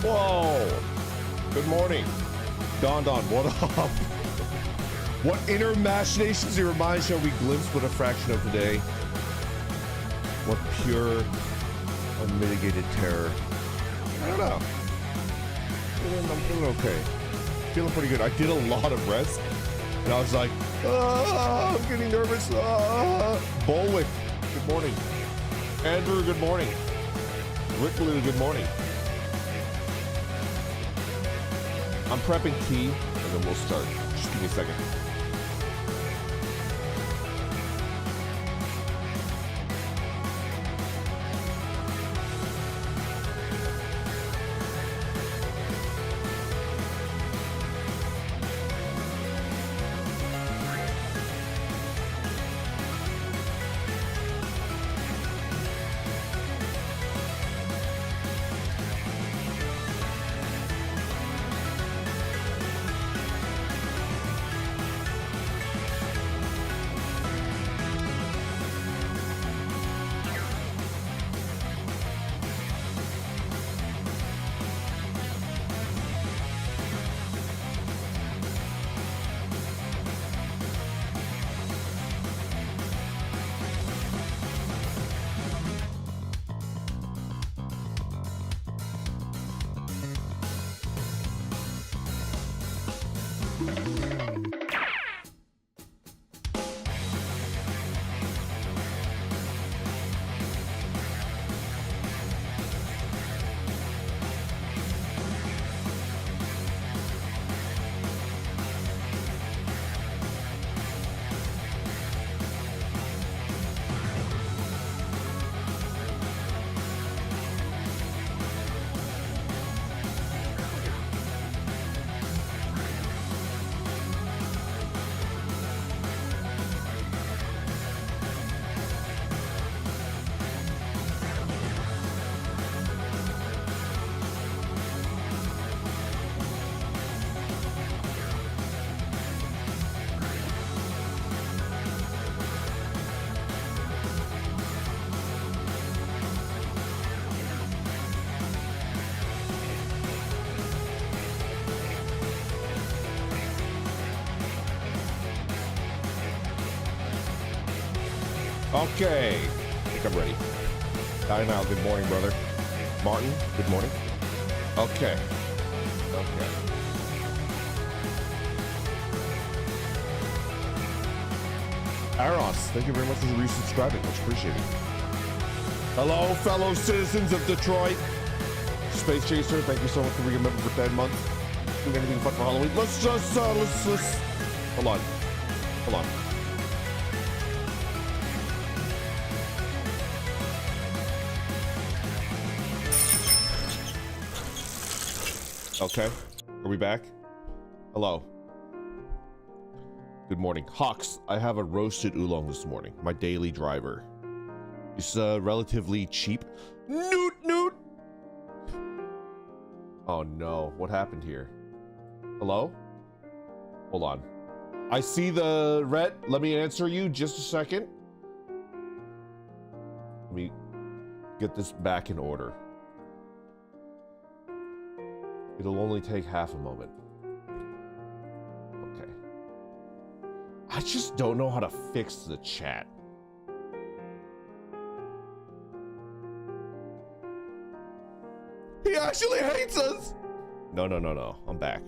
Whoa! Good morning. Don, what up? What inner machinations in your mind shall we glimpse but a fraction of today? What pure, unmitigated terror. I don't know. I'm feeling okay. Feeling pretty good. I did a lot of rest, and I was like, I'm getting nervous. Bollock, good morning. Andrew, good morning. Rick Blue, good morning. I'm prepping tea, and then we'll start. Just give me a second. Okay, I think I'm ready. Time out. Good morning, brother. Martin, good morning. Okay. Aros, thank you very much for resubscribing. Much appreciated. Hello, fellow citizens of Detroit. Space Chaser, thank you so much for being a member for 10 months. Doing anything fun for Halloween? Let's hold on. Okay, are we back? Hello. Good morning. Hawks, I have a roasted oolong this morning, my daily driver. It's relatively cheap. Newt! Oh no, what happened here? Hello? Hold on. I see the red. Let me answer you just a second. Let me get this back in order. It'll only take half a moment. Okay. I just don't know how to fix the chat. He actually hates us! No. I'm back.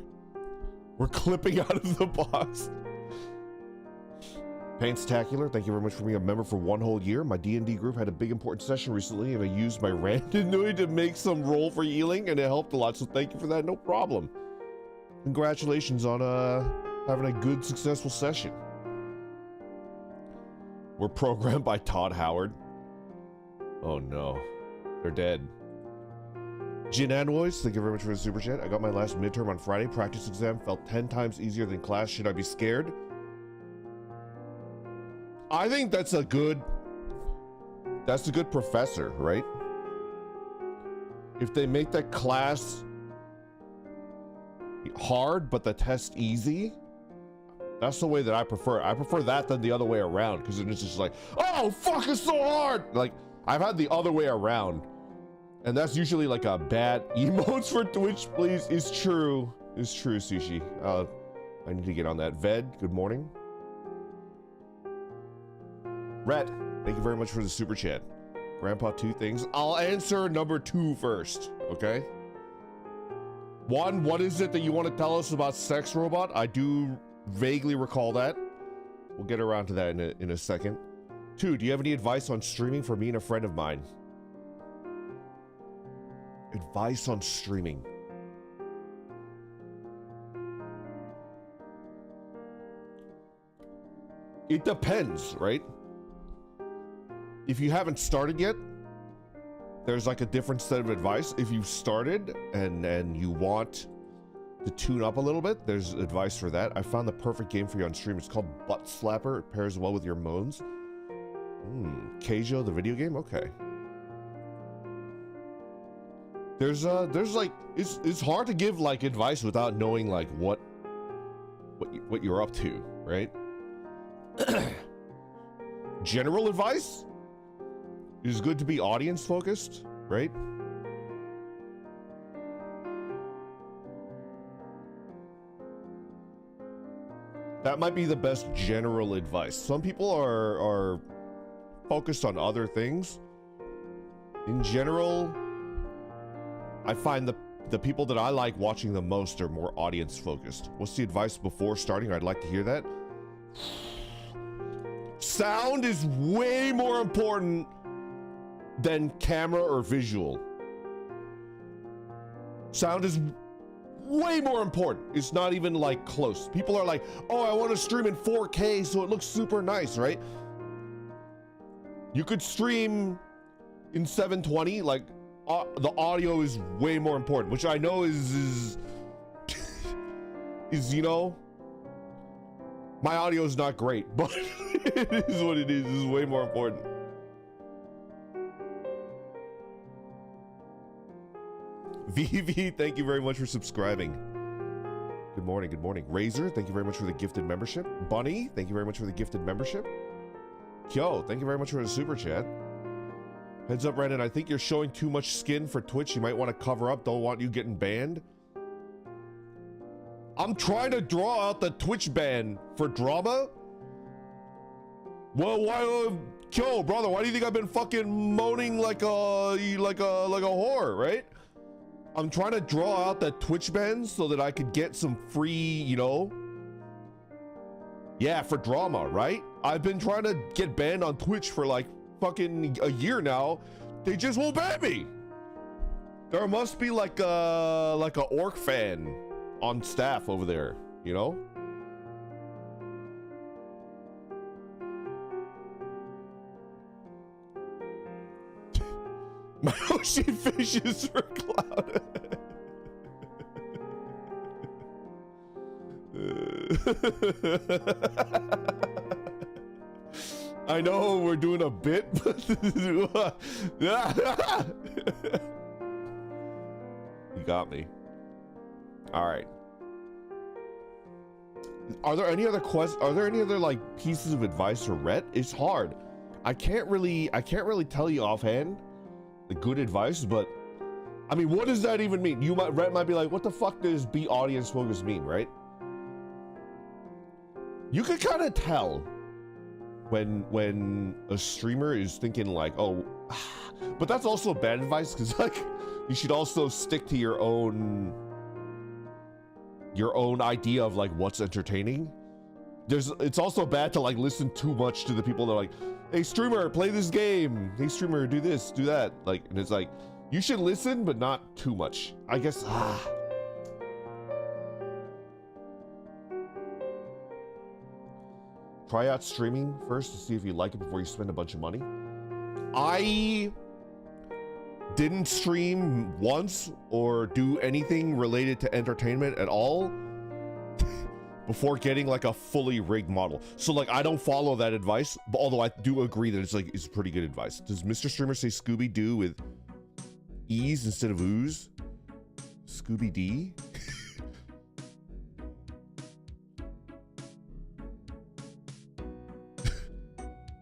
We're clipping out of the box. Painstacular, thank you very much for being a member for 1 whole year. My D&D group had a big important session recently, and I used my randomness to make some roll for healing, and it helped a lot, so thank you for that. No problem. Congratulations on having a good, successful session. We're programmed by Todd Howard. Oh no, they're dead. Jin Anwoys, thank you very much for the super chat. I got my last midterm on Friday. Practice exam felt 10 times easier than class. Should I be scared? I think that's a good professor, right? If they make that class hard but the test easy, that's the way that I prefer. I prefer that than the other way around, because it's just like, oh fuck, it's so hard. Like, I've had the other way around And that's usually like a bad emotes for Twitch, please. Is true. Is true, Sushi. I need to get on that. Ved, good morning. Rhett, thank you very much for the super chat. Grandpa, 2 things. I'll answer number 2 first, okay? 1, what is it that you want to tell us about Sex Robot? I do vaguely recall that. We'll get around to that in a second. 2, do you have any advice on streaming for me and a friend of mine? Advice on streaming. It depends, right? If you haven't started yet, there's like a different set of advice. If you've started and you want to tune up a little bit, there's advice for that. I found the perfect game for you on stream. It's called Butt Slapper. It pairs well with your moans. Keijo, the video game? Okay. There's like, it's hard to give like advice without knowing like what you're up to, right? General advice is good to be audience focused, right? That might be the best general advice. Some people are focused on other things. In general, I find the people that I like watching the most are more audience focused. What's the advice before starting? I'd like to hear that. Sound is way more important than camera or visual. Sound is way more important. It's not even like close. People are like, oh, I want to stream in 4K so it looks super nice, right? You could stream in 720, like the audio is way more important, which I know is you know, my audio is not great, but it is what it is. This is way more important. VV, thank you very much for subscribing. Good morning, good morning. Razor, thank you very much for the gifted membership. Bunny, thank you very much for the gifted membership. Kyo, thank you very much for the super chat. Heads up, Brandon, I think you're showing too much skin for Twitch. You might want to cover up. Don't want you getting banned. I'm trying to draw out the Twitch ban for drama. Well, why, Kyo, brother, why do you think I've been fucking moaning like a whore, right? I'm trying to draw out the Twitch bans so that I could get some free, you know, yeah, for drama, right? I've been trying to get banned on Twitch for like fucking a year now. They just won't ban me. There must be like a orc fan on staff over there, you know? Moshi fishes for cloud. I know we're doing a bit, but you got me. All right. Are there any other like pieces of advice for Rhett? It's hard. I can't really tell you offhand the good advice, but I mean, what does that even mean? Rhett might be like, what the fuck does be audience focused mean, right? You could kind of tell when a streamer is thinking like, oh, but that's also bad advice, because like you should also stick to your own idea of like what's entertaining. It's also bad to like listen too much to the people that are like, hey streamer, play this game, hey streamer, do this, do that, like, and it's like you should listen but not too much, I guess. Try out streaming first to see if you like it before you spend a bunch of money. I didn't stream once or do anything related to entertainment at all before getting like a fully rigged model. So like I don't follow that advice, but although I do agree that it's pretty good advice. Does Mr. Streamer say Scooby-Doo with E's instead of ooze? Scooby-D?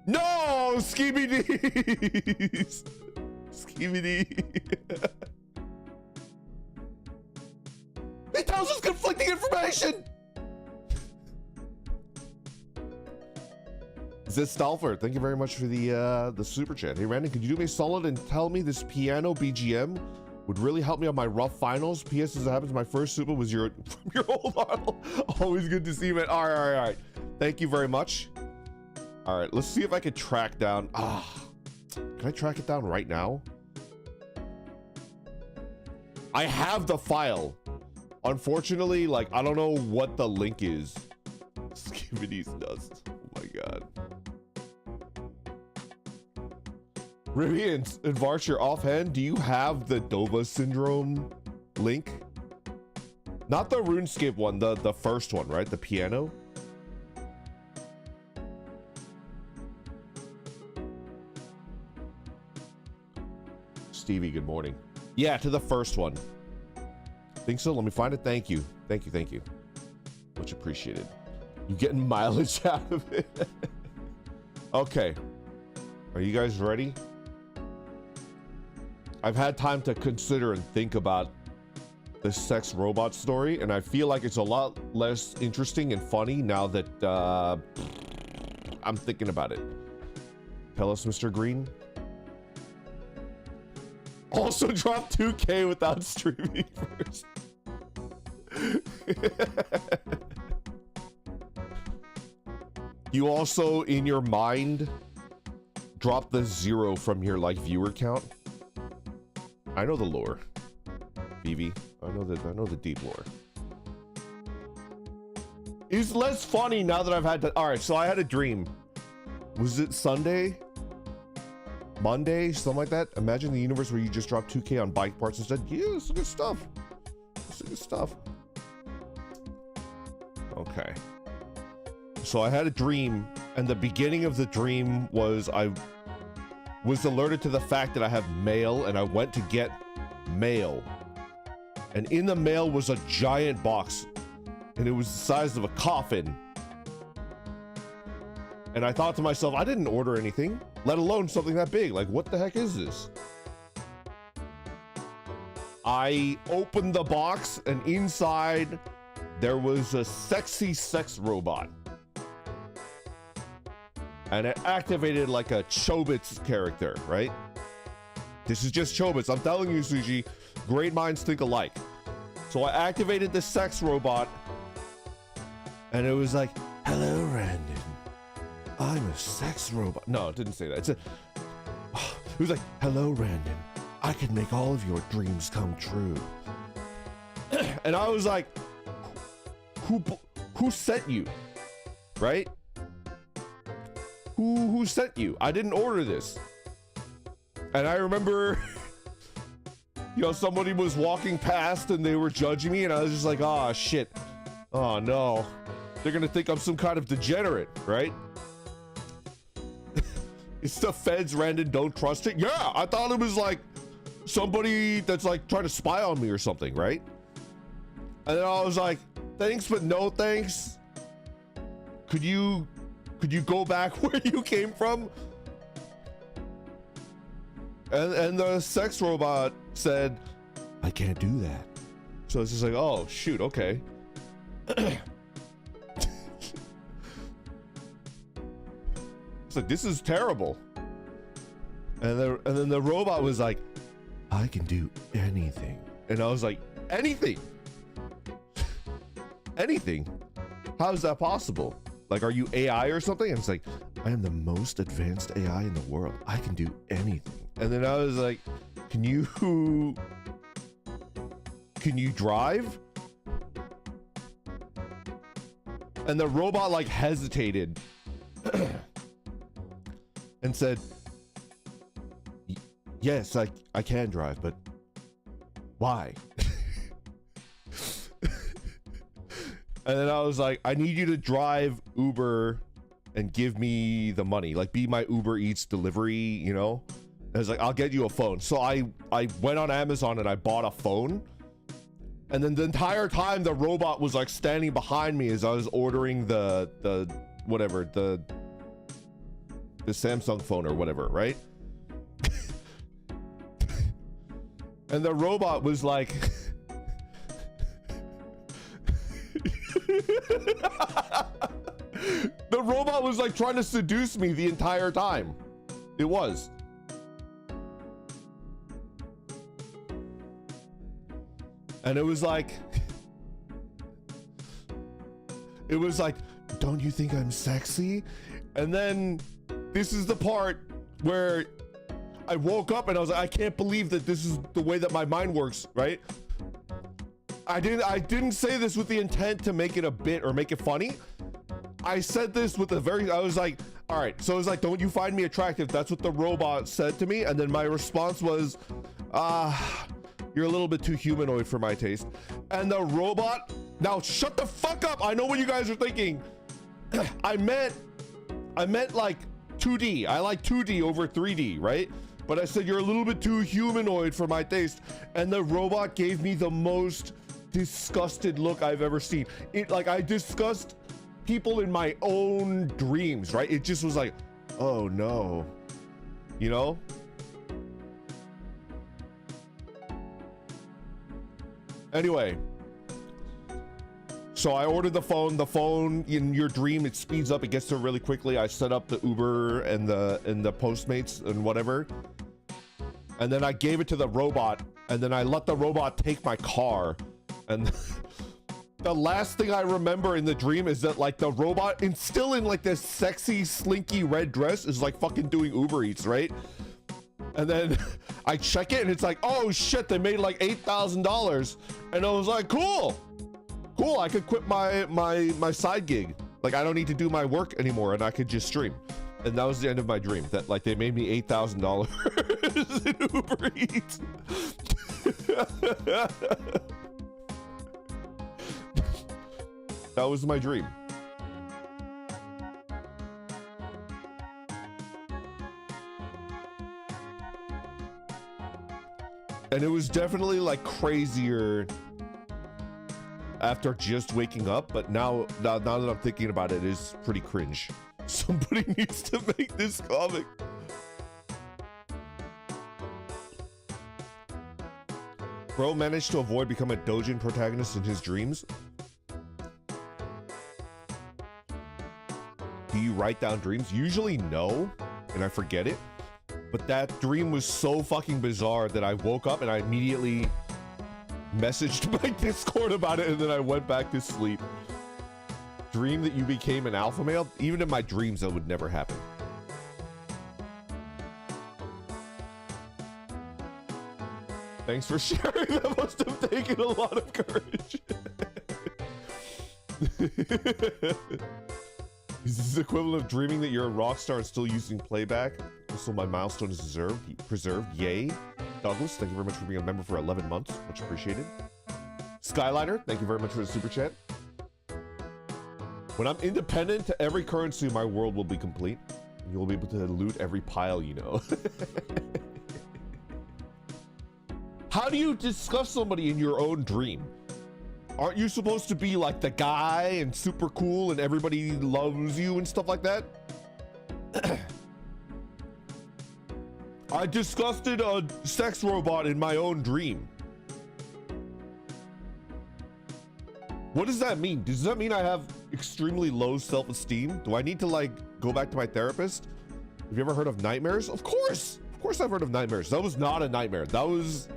No, Scooby-D's! Skibidi. He tells us conflicting information. Zistalfer, thank you very much for the super chat. Hey Randy, could you do me a solid and tell me this piano BGM would really help me on my rough finals? PS, as it happens, my first super was from your old model. Always good to see you, man. All right. Thank you very much. All right, let's see if I can track down. Can I track it down right now? I have the file. Unfortunately, like, I don't know what the link is. Skibidi's dust. Oh my god. Ruby and Varsher, offhand, do you have the Dova syndrome link? Not the RuneScape one, the first one, right? The piano. Stevie, good morning. Yeah, to the first one. Think so? Let me find it. Thank you. Thank you. Much appreciated. You getting mileage out of it? Okay. Are you guys ready? I've had time to consider and think about the sex robot story, and I feel like it's a lot less interesting and funny now that I'm thinking about it. Tell us, Mr. Green. Also drop 2K without streaming first. You also, in your mind, drop the 0 from your viewer count. I know the lore, BB. I know the deep lore. It's less funny now that I've had to. All right, so I had a dream. Was it Sunday? Monday, something like that. Imagine the universe where you just drop 2K on bike parts instead. Yeah, it's good stuff. It's good stuff. Okay. So I had a dream, and the beginning of the dream was I was alerted to the fact that I have mail, and I went to get mail. And in the mail was a giant box, and it was the size of a coffin. And I thought to myself, I didn't order anything, let alone something that big. Like, what the heck is this? I opened the box, and inside there was a sexy sex robot. And it activated like a Chobits character, right? This is just Chobits. I'm telling you, Suji, great minds think alike. So I activated the sex robot, and it was like, hello, Randon. I'm a sex robot. No, it didn't say that. It was like, hello, Randon. I can make all of your dreams come true. And I was like, who sent you? Right? Who sent you? I didn't order this. And I remember, you know, somebody was walking past and they were judging me, and I was just like, oh shit. Oh no. They're gonna think I'm some kind of degenerate, right? It's the feds, Randon, don't trust it. Yeah, I thought it was like somebody that's like trying to spy on me or something, right? And then I was like, thanks, but no thanks. Could you go back where you came from? And the sex robot said, I can't do that. So it's just like, oh shoot, okay. It's like, this is terrible. And then the robot was like, I can do anything. And I was like, anything? Anything? How is that possible? Like, are you AI or something? And it's like, I am the most advanced AI in the world. I can do anything. And then I was like, can you drive? And the robot like hesitated and said, yes, I can drive, but why? And then I was like, I need you to drive Uber and give me the money, like be my Uber Eats delivery, you know? And I was like, I'll get you a phone. So I went on Amazon and I bought a phone. And then the entire time the robot was like standing behind me as I was ordering the Samsung phone or whatever, right? And the robot was like, the robot was like trying to seduce me the entire time. It was. And it was like, don't you think I'm sexy? And then this is the part where I woke up and I was like, I can't believe that this is the way that my mind works, right? I didn't say this with the intent to make it a bit or make it funny. I said this with I was like, all right, so it was like, don't you find me attractive? That's what the robot said to me. And then my response was, you're a little bit too humanoid for my taste. And the robot, now shut the fuck up. I know what you guys are thinking. I meant like 2D. I like 2D over 3D, right? But I said, you're a little bit too humanoid for my taste. And the robot gave me the most disgusted look I've ever seen. Like, I discussed people in my own dreams, right? It just was like, oh no, you know? Anyway, so I ordered the phone. The phone in your dream, it speeds up, it gets there really quickly. I set up the Uber and the Postmates and whatever. And then I gave it to the robot, and then I let the robot take my car. And the last thing I remember in the dream is that like the robot, and still in like this sexy, slinky red dress, is like fucking doing Uber Eats, right? And then I check it and it's like, oh shit, they made like $8,000. And I was like, cool, I could quit my side gig. Like, I don't need to do my work anymore and I could just stream. And that was the end of my dream, that like they made me $8,000 in Uber Eats. That was my dream. And it was definitely like crazier after just waking up, but now that I'm thinking about it, it's pretty cringe. Somebody needs to make this comic. Bro managed to avoid becoming a doujin protagonist in his dreams. Do you write down dreams? Usually no, and I forget it. But that dream was so fucking bizarre that I woke up and I immediately messaged my Discord about it, and then I went back to sleep. Dream that you became an alpha male? Even in my dreams, that would never happen. Thanks for sharing. That must have taken a lot of courage. Is this equivalent of dreaming that you're a rock star and still using playback? Also, my milestone is preserved. Yay. Douglas, thank you very much for being a member for 11 months. Much appreciated. Skyliner, thank you very much for the super chat. When I'm independent to every currency, my world will be complete. And you'll be able to loot every pile, you know. How do you discuss somebody in your own dream? Aren't you supposed to be like the guy and super cool and everybody loves you and stuff like that? I disgusted a sex robot in my own dream. What does that mean? Does that mean I have extremely low self-esteem? Do I need to like go back to my therapist? Have you ever heard of nightmares? Of course I've heard of nightmares. That was not a nightmare. That was...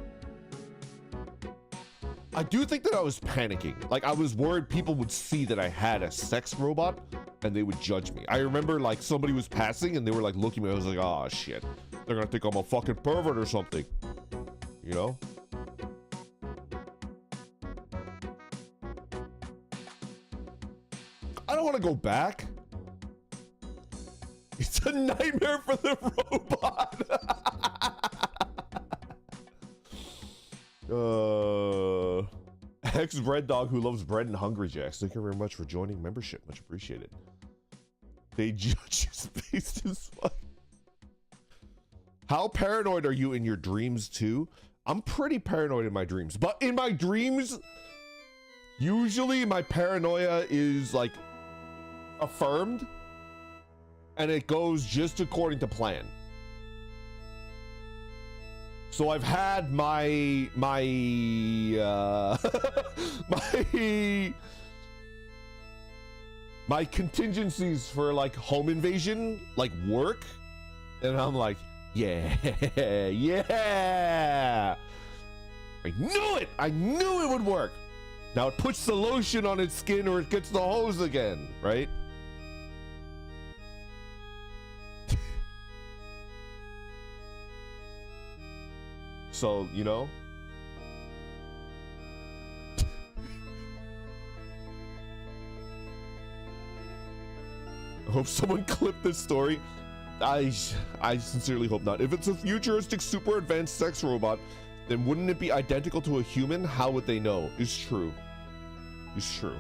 I do think that I was panicking. Like, I was worried people would see that I had a sex robot and they would judge me. I remember like somebody was passing and they were like looking at me. I was like, oh shit, they're gonna think I'm a fucking pervert or something, you know? I don't want to go back. It's a nightmare for the robot. Ex bread dog who loves bread and Hungry Jacks. Thank you very much for joining membership. Much appreciated. They judge you spaced as fuck. How paranoid are you in your dreams too? I'm pretty paranoid in my dreams, but in my dreams, usually my paranoia is like affirmed and it goes just according to plan. So I've had my my contingencies for like home invasion, like work, and I'm like, yeah. I knew it! I knew it would work! Now it puts the lotion on its skin or it gets the hose again, right? So, you know? I hope someone clipped this story. I sincerely hope not. If it's a futuristic super advanced sex robot, then wouldn't it be identical to a human? How would they know? It's true. It's true.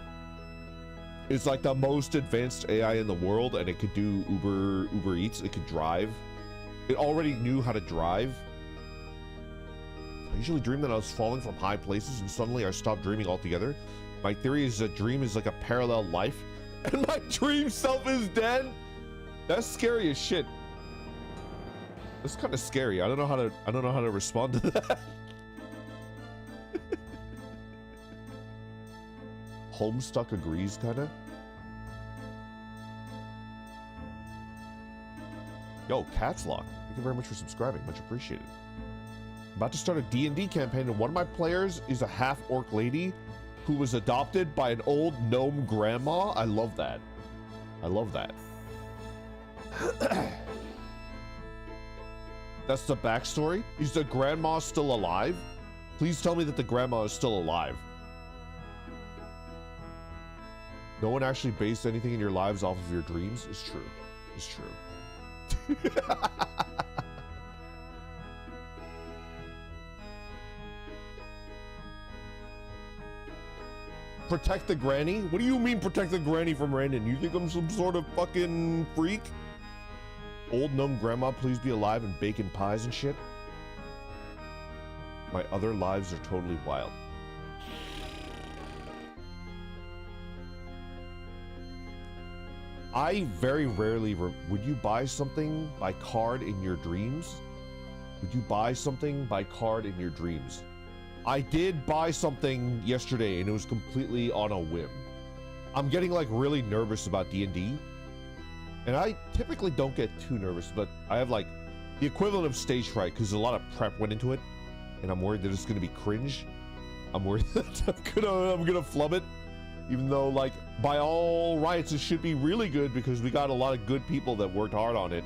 It's like the most advanced AI in the world, and it could do Uber Eats. It could drive. It already knew how to drive. I usually dream that I was falling from high places, and suddenly I stopped dreaming altogether. My theory is that dream is like a parallel life, and my dream self is dead. That's scary as shit. That's kind of scary. I don't know how to respond to that. Homestuck agrees, kinda. Yo, Cat's Lock, thank you very much for subscribing. Much appreciated. About to start a D&D campaign, and one of my players is a half-orc lady who was adopted by an old gnome grandma. I love that. I love that. That's the backstory? Is the grandma still alive? Please tell me that the grandma is still alive. No one actually based anything in your lives off of your dreams? It's true. It's true. Protect the granny? What do you mean protect the granny from Randon? You think I'm some sort of fucking freak? Old gnome grandma, please be alive and baking pies and shit. My other lives are totally wild. I very rarely, would you buy something by card in your dreams? Would you buy something by card in your dreams? I did buy something yesterday and it was completely on a whim. I'm getting like really nervous about D&D. And I typically don't get too nervous, but I have like the equivalent of stage fright because a lot of prep went into it, and I'm worried that it's gonna be cringe. I'm worried that I'm gonna flub it, even though like by all rights it should be really good because we got a lot of good people that worked hard on it.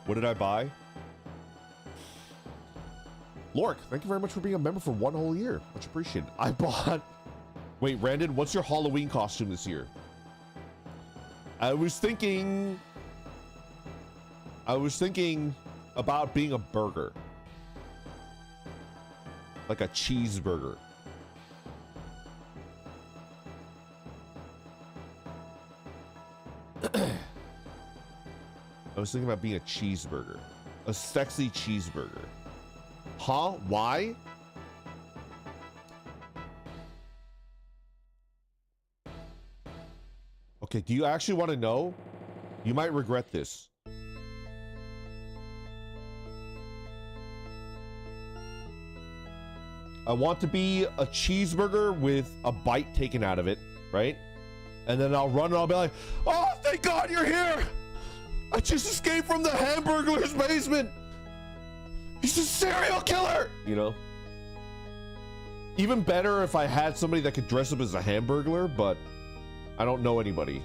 What did I buy? Lork, thank you very much for being a member for 1 whole year. Much appreciated. I bought. Wait, Randon, what's your Halloween costume this year? I was thinking about being a burger. Like a cheeseburger. I was thinking about being a cheeseburger. A sexy cheeseburger. Huh? Why? Okay, do you actually want to know? You might regret this. I want to be a cheeseburger with a bite taken out of it, right? And then I'll run and I'll be like, oh, thank God you're here! I just escaped from the Hamburglar's basement! He's a serial killer! You know? Even better if I had somebody that could dress up as a Hamburglar, but I don't know anybody.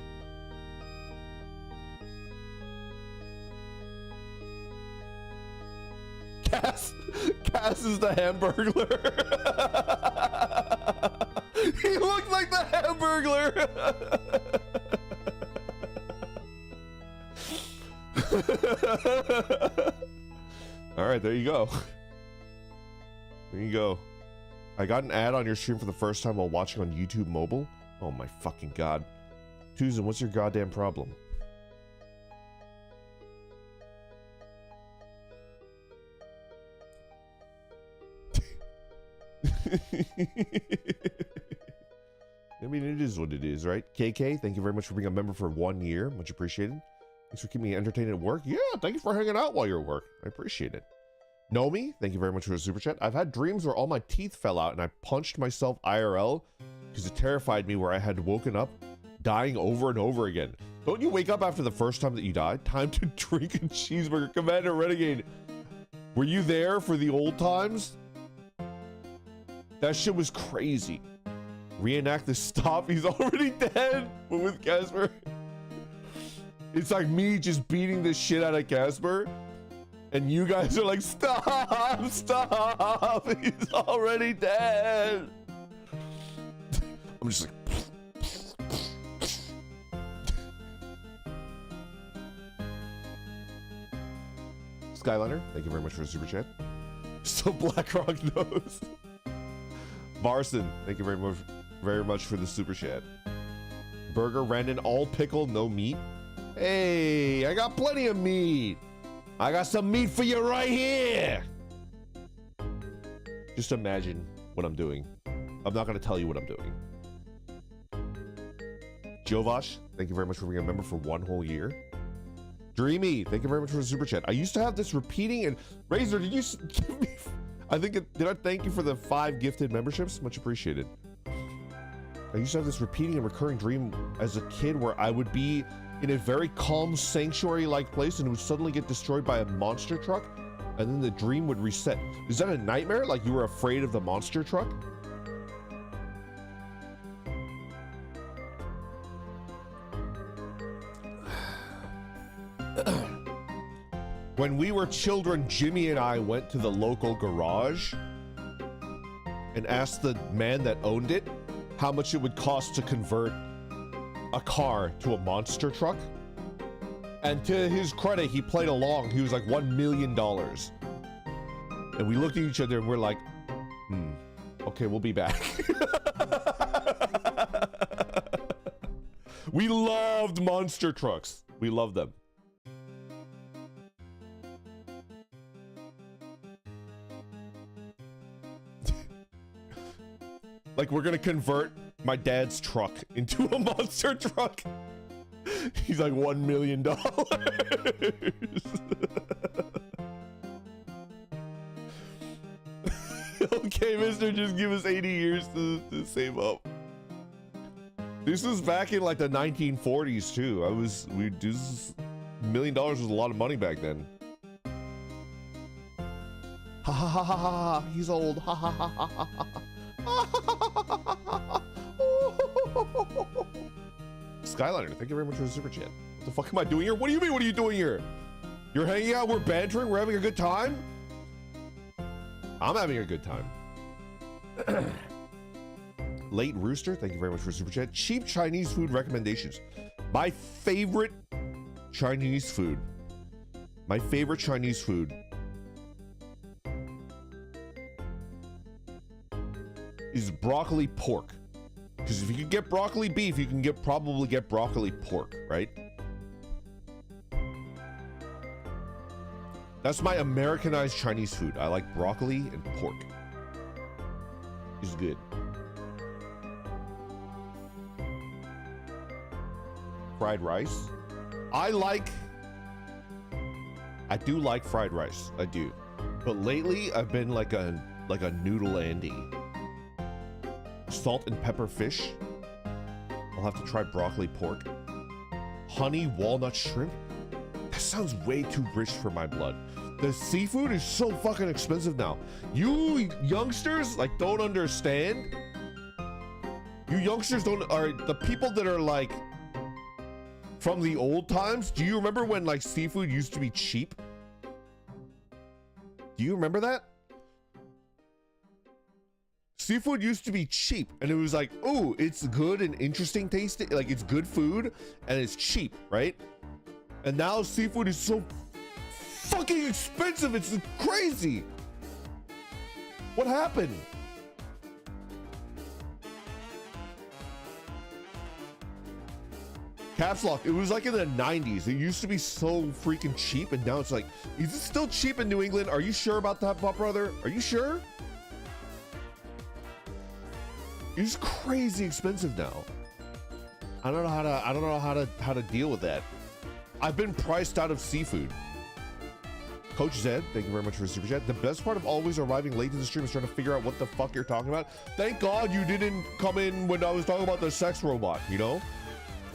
Cass is the Hamburglar. He looks like the Hamburglar. All right, there you go. There you go. I got an ad on your stream for the first time while watching on YouTube mobile. Oh my fucking God. Susan, what's your goddamn problem? I mean, it is what it is, right? KK, thank you very much for being a member for 1 year. Much appreciated. Thanks for keeping me entertained at work. Yeah, thank you for hanging out while you're at work. I appreciate it. Nomi, thank you very much for the super chat. I've had dreams where all my teeth fell out and I punched myself IRL because it terrified me where I had woken up dying over and over again. Don't you wake up after the first time that you died? Time to drink a cheeseburger. Commander Renegade, were you there for the old times? That shit was crazy. Reenact the stop. He's already dead. But with Casper, it's like me just beating the shit out of Casper. And you guys are like, stop, stop. He's already dead. I'm just like, Skyliner, thank you very much for the super chat. So BlackRock knows. Varson, thank you very much for the super chat. Burger Randon, all pickle, no meat. Hey, I got plenty of meat. I got some meat for you right here. Just imagine what I'm doing. I'm not gonna tell you what I'm doing. Jovash, thank you very much for being a member for 1 whole year. Dreamy, thank you very much for the super chat. I used to have this repeating, and Razor, did you give me, did I thank you for the 5 gifted memberships? Much appreciated. I used to have this repeating and recurring dream as a kid where I would be in a very calm sanctuary-like place and it would suddenly get destroyed by a monster truck, and then the dream would reset. Is that a nightmare? Like you were afraid of the monster truck? When we were children, Jimmy and I went to the local garage and asked the man that owned it how much it would cost to convert a car to a monster truck. And to his credit, he played along. He was like $1 million. And we looked at each other and we're like, okay, we'll be back. We loved monster trucks. We loved them. Like, we're gonna convert my dad's truck into a monster truck. He's like $1 million. Okay, mister, just give us 80 years to save up. This was back in like the 1940s too. $1 million was a lot of money back then. Ha ha ha ha ha, he's old. Ha ha ha ha ha ha. Skyliner, thank you very much for the super chat. What the fuck am I doing here? What do you mean, what are you doing here? You're hanging out, we're bantering, we're having a good time? I'm having a good time. Late Rooster, thank you very much for the super chat. Cheap Chinese food recommendations. My favorite Chinese food. My favorite Chinese food is broccoli pork. Because if you can get broccoli beef, you can probably get broccoli pork, right? That's my Americanized Chinese food. I like broccoli and pork. It's good. Fried rice. I do like fried rice. I do. But lately I've been like a noodle Andy. Salt and pepper fish. I'll have to try broccoli pork. Honey walnut shrimp. That sounds way too rich for my blood. The seafood is so fucking expensive now. You youngsters like don't understand. You youngsters are the people that are like from the old times. Do you remember when like seafood used to be cheap? Do you remember that? Seafood used to be cheap and it was like, oh, it's good and interesting tasting, like it's good food and it's cheap, right? And now seafood is so fucking expensive, it's crazy. What happened? Caps lock, it was like in the 90s. It used to be so freaking cheap and now it's like, is it still cheap in New England? Are you sure about that, Pop Brother? Are you sure? It's crazy expensive now. I don't know how to deal with that. I've been priced out of seafood. Coach Zed, thank you very much for the super chat. The best part of always arriving late to the stream is trying to figure out what the fuck you're talking about. Thank God you didn't come in when I was talking about the sex robot, you know?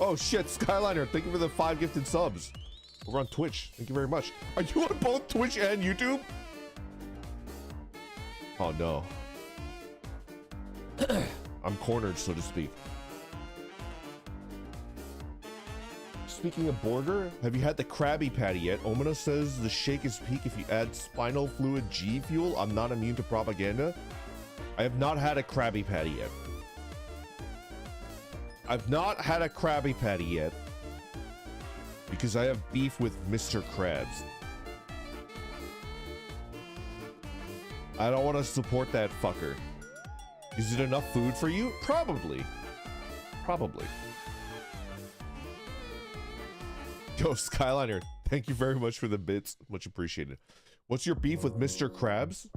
Oh shit, Skyliner, thank you for the 5 gifted subs. Over on Twitch, thank you very much. Are you on both Twitch and YouTube? Oh no. I'm cornered, so to speak. Speaking of burger, have you had the Krabby Patty yet? Omina says the shake is peak if you add spinal fluid G fuel. I'm not immune to propaganda. I have not had a Krabby Patty yet. I've not had a Krabby Patty yet because I have beef with Mr. Krabs. I don't want to support that fucker. Is it enough food for you? Probably. Probably. Yo, Skyliner, thank you very much for the bits. Much appreciated. What's your beef with Mr. Krabs?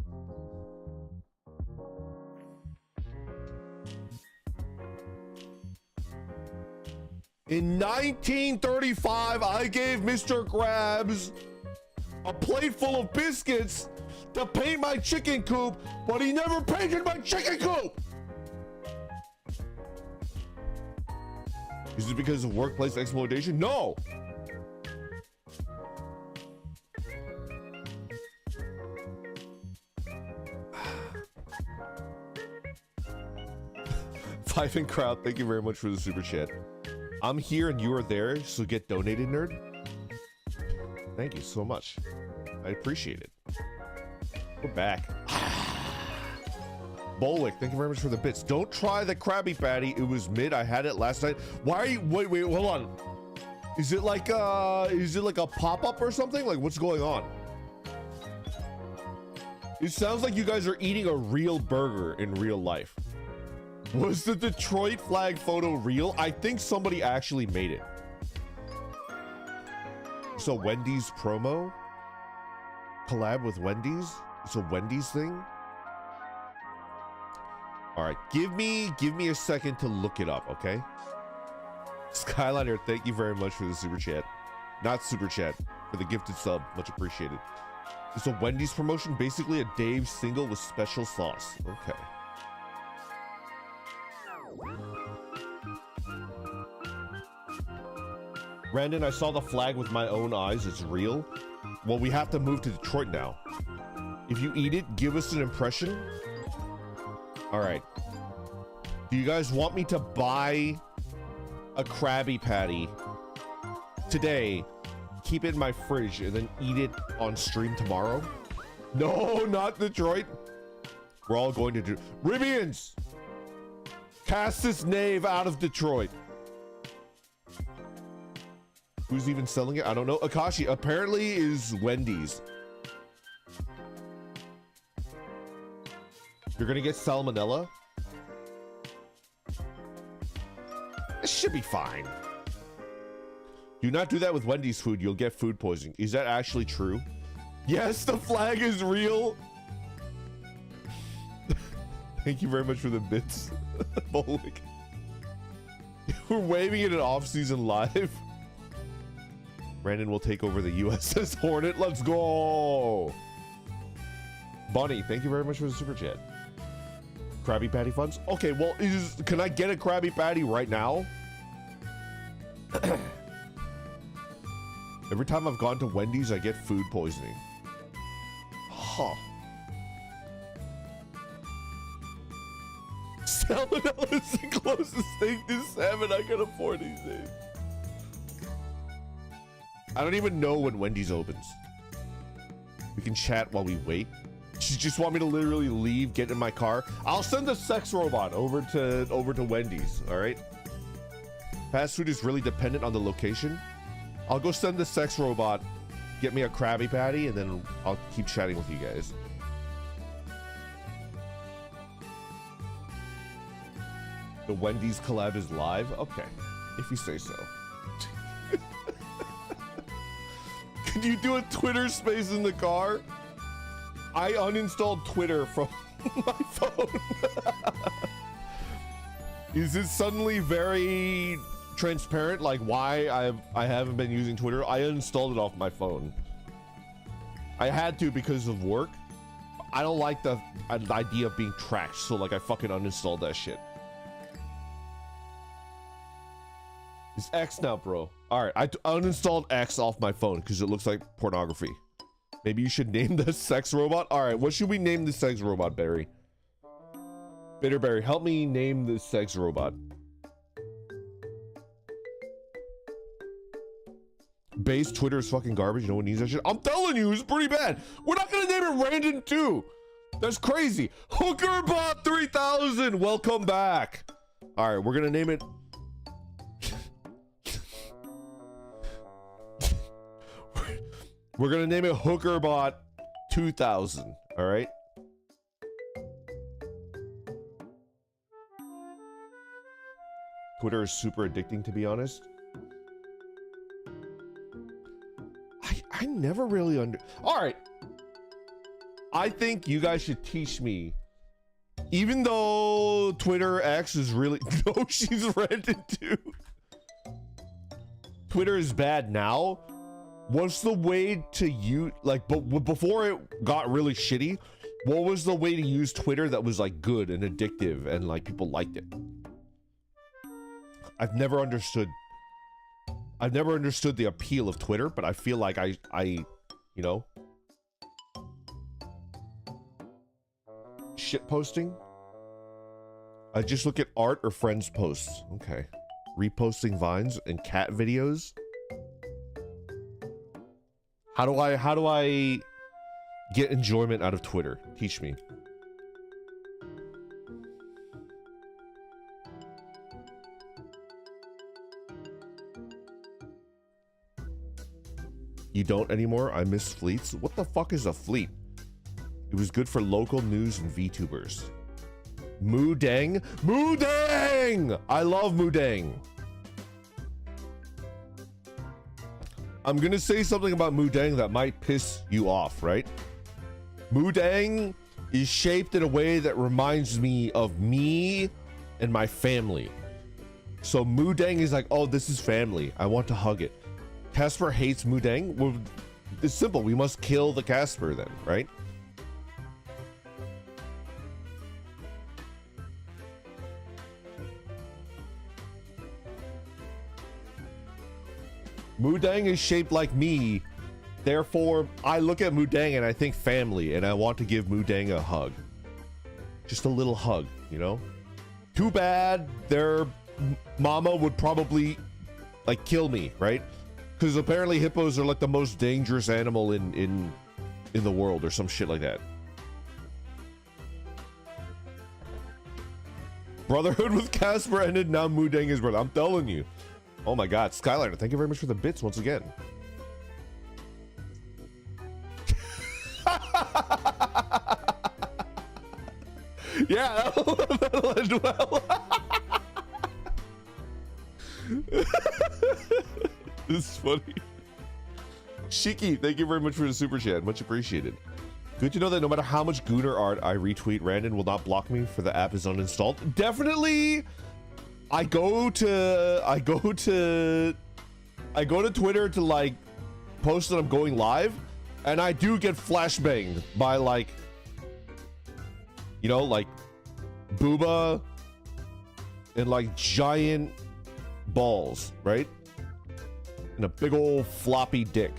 In 1935, I gave Mr. Krabs a plate full of biscuits to paint my chicken coop, but he never painted my chicken coop! Is it because of workplace exploitation? No! Five and Crowd, thank you very much for the super chat. I'm here and you are there, so get donated, nerd. Thank you so much. I appreciate it. We're back. Bollock, thank you very much for the bits. Don't try the Krabby Patty. It was mid. I had it last night. Why are you? Wait, hold on. Is it like a pop-up or something? Like, what's going on? It sounds like you guys are eating a real burger in real life. Was the Detroit flag photo real? I think somebody actually made it. So Wendy's promo? Collab with Wendy's? It's a Wendy's thing? All right, give me a second to look it up, okay? Skyliner, thank you very much for the super chat. Not super chat, for the gifted sub, much appreciated. It's a Wendy's promotion, basically a Dave single with special sauce. Okay. Brandon, I saw the flag with my own eyes. It's real. Well, we have to move to Detroit now. If you eat it, give us an impression. All right. Do you guys want me to buy a Krabby Patty today, keep it in my fridge, and then eat it on stream tomorrow? No, not Detroit. We're all going to do Ribians. Cast this knave out of Detroit. Who's even selling it? I don't know. Akashi apparently is Wendy's. You're gonna get salmonella? It should be fine. Do not do that with Wendy's food. You'll get food poisoning. Is that actually true? Yes, the flag is real. Thank you very much for the bits. Bollock. We're waving it at off-season live. Brandon will take over the USS Hornet. Let's go. Bunny, thank you very much for the super chat. Krabby Patty funds? Okay, well, can I get a Krabby Patty right now? Every time I've gone to Wendy's, I get food poisoning. Huh. Salmonella is the closest thing to salmon I can afford these days. I don't even know when Wendy's opens. We can chat while we wait. You just want me to literally leave, get in my car? I'll send the sex robot over to Wendy's, all right? Fast food is really dependent on the location. I'll go send the sex robot, get me a Krabby Patty, and then I'll keep chatting with you guys. The Wendy's collab is live? Okay, if you say so. Can you do a Twitter space in the car? I uninstalled Twitter from my phone. Is it suddenly very transparent, like why I haven't been using Twitter. I uninstalled it off my phone. I had to because of work. I don't like the idea of being tracked, so like I fucking uninstalled that shit. It's X now, bro. All right, I uninstalled X off my phone because it looks like pornography. Maybe you should name the sex robot. All right, what should we name the sex robot, Barry? Bitterberry, help me name the sex robot. Base Twitter is fucking garbage. No one needs that shit. I'm telling you, it's pretty bad. We're not gonna name it Random 2. That's crazy. Hookerbot 3000. Welcome back. All right, we're gonna name it. We're gonna name it Hookerbot 2000. All right. Twitter is super addicting, to be honest. I never really all right. I think you guys should teach me, even though Twitter X is really, no, she's rented too. Twitter is bad now. What's the way to use, like, but before it got really shitty, what was the way to use Twitter that was like good and addictive and like people liked it? I've never understood the appeal of Twitter, but I feel like I you know, shit posting. I just look at art or friends posts. Okay. Reposting vines and cat videos. How do I get enjoyment out of Twitter? Teach me. You don't anymore? I miss fleets. What the fuck is a fleet? It was good for local news and VTubers. Moodang? Moodang! I love Moodang. I'm gonna say something about Moodang that might piss you off, right? Moodang is shaped in a way that reminds me of me and my family. So Moodang is like, oh, this is family. I want to hug it. Casper hates Moodang. Well, it's simple. We must kill the Casper then, right? Moodang is shaped like me. Therefore, I look at Moodang and I think family, and I want to give Moodang a hug. Just a little hug, you know? Too bad their mama would probably like kill me, right? Because apparently hippos are like the most dangerous animal in the world or some shit like that. Brotherhood with Casper ended, now Moodang is brother. I'm telling you. Oh my god. Skylighter, thank you very much for the bits once again. Yeah, that'll end well. This is funny. Shiki, thank you very much for the super chat. Much appreciated. Good to know that no matter how much Gooner art I retweet, Randon will not block me for the app is uninstalled. Definitely. I go to Twitter to like post that I'm going live, and I do get flashbanged by like, you know, like booba and like giant balls, right? And a big old floppy dick.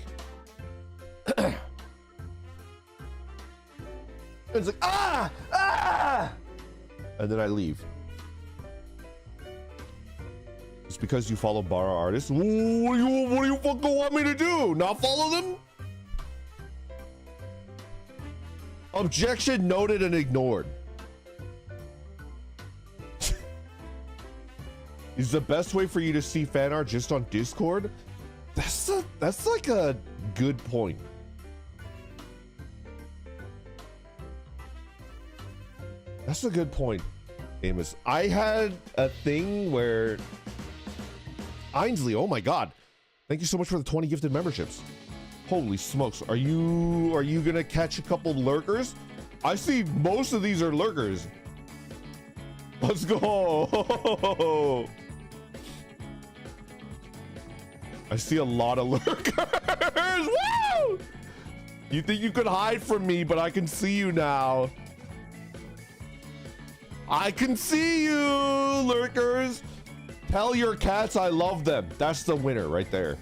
It's like, ah! And then I leave. It's because you follow bar artists. What do you fucking want me to do? Not follow them? Objection noted and ignored. Is the best way for you to see fan art just on Discord? That's like a good point. That's a good point, Amos. I had a thing where Ainsley, oh my god. Thank you so much for the 20 gifted memberships. Holy smokes. Are you gonna catch a couple lurkers? I see most of these are lurkers. Let's go. I see a lot of lurkers. Woo! You think you could hide from me, but I can see you now. I can see you, lurkers. Tell your cats I love them. That's the winner right there.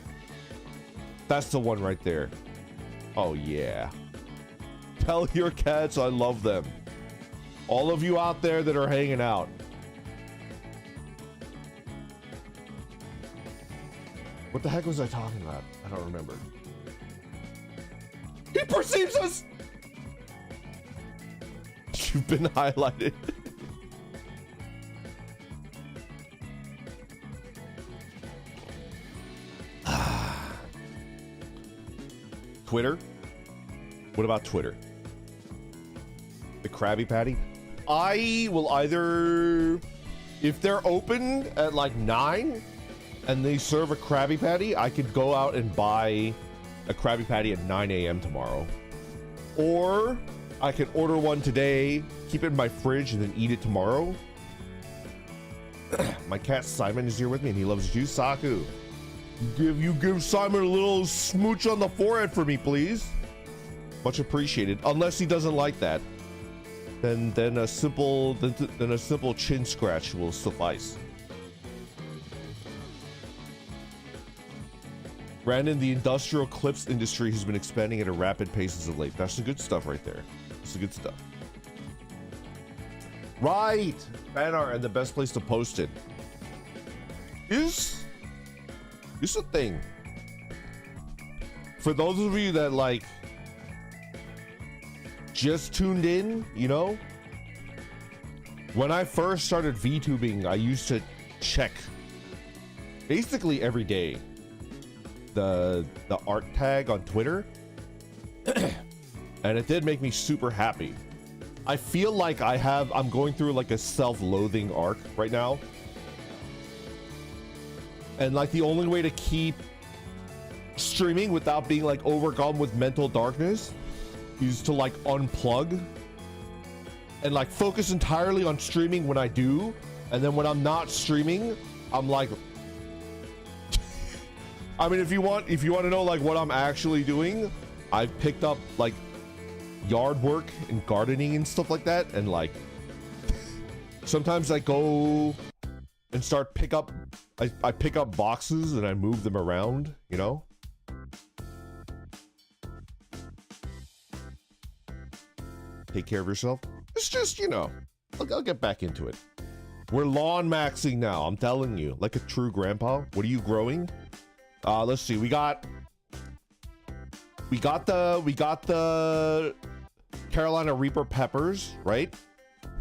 That's the one right there. Oh, yeah. Tell your cats I love them. All of you out there that are hanging out. What the heck was I talking about? I don't remember. He perceives us! You've been highlighted. Twitter? What about Twitter? The Krabby Patty? I will either... If they're open at like 9 and they serve a Krabby Patty, I could go out and buy a Krabby Patty at 9 a.m. tomorrow. Or I could order one today, keep it in my fridge, and then eat it tomorrow. My cat Simon is here with me and he loves juice. Saku. You give Simon a little smooch on the forehead for me, please. Much appreciated. Unless he doesn't like that, then a simple chin scratch will suffice. Brandon, the industrial clips industry has been expanding at a rapid pace as of late. That's the good stuff right there. That's the good stuff. Right, fan art and the best place to post it is a thing. For those of you that like just tuned in, you know, when I first started VTubing, I used to check basically every day the art tag on Twitter, and it did make me super happy. I feel like I'm going through like a self-loathing arc right now. And like the only way to keep streaming without being like overcome with mental darkness is to like unplug and like focus entirely on streaming when I do. And then when I'm not streaming, I'm like, I mean, if you want to know like what I'm actually doing, I've picked up like yard work and gardening and stuff like that. And like, sometimes I go and start I pick up boxes and I move them around, you know? Take care of yourself. It's just, you know, I'll get back into it. We're lawn maxing now, I'm telling you, like a true grandpa. What are you growing? Let's see, we got the Carolina Reaper peppers, right?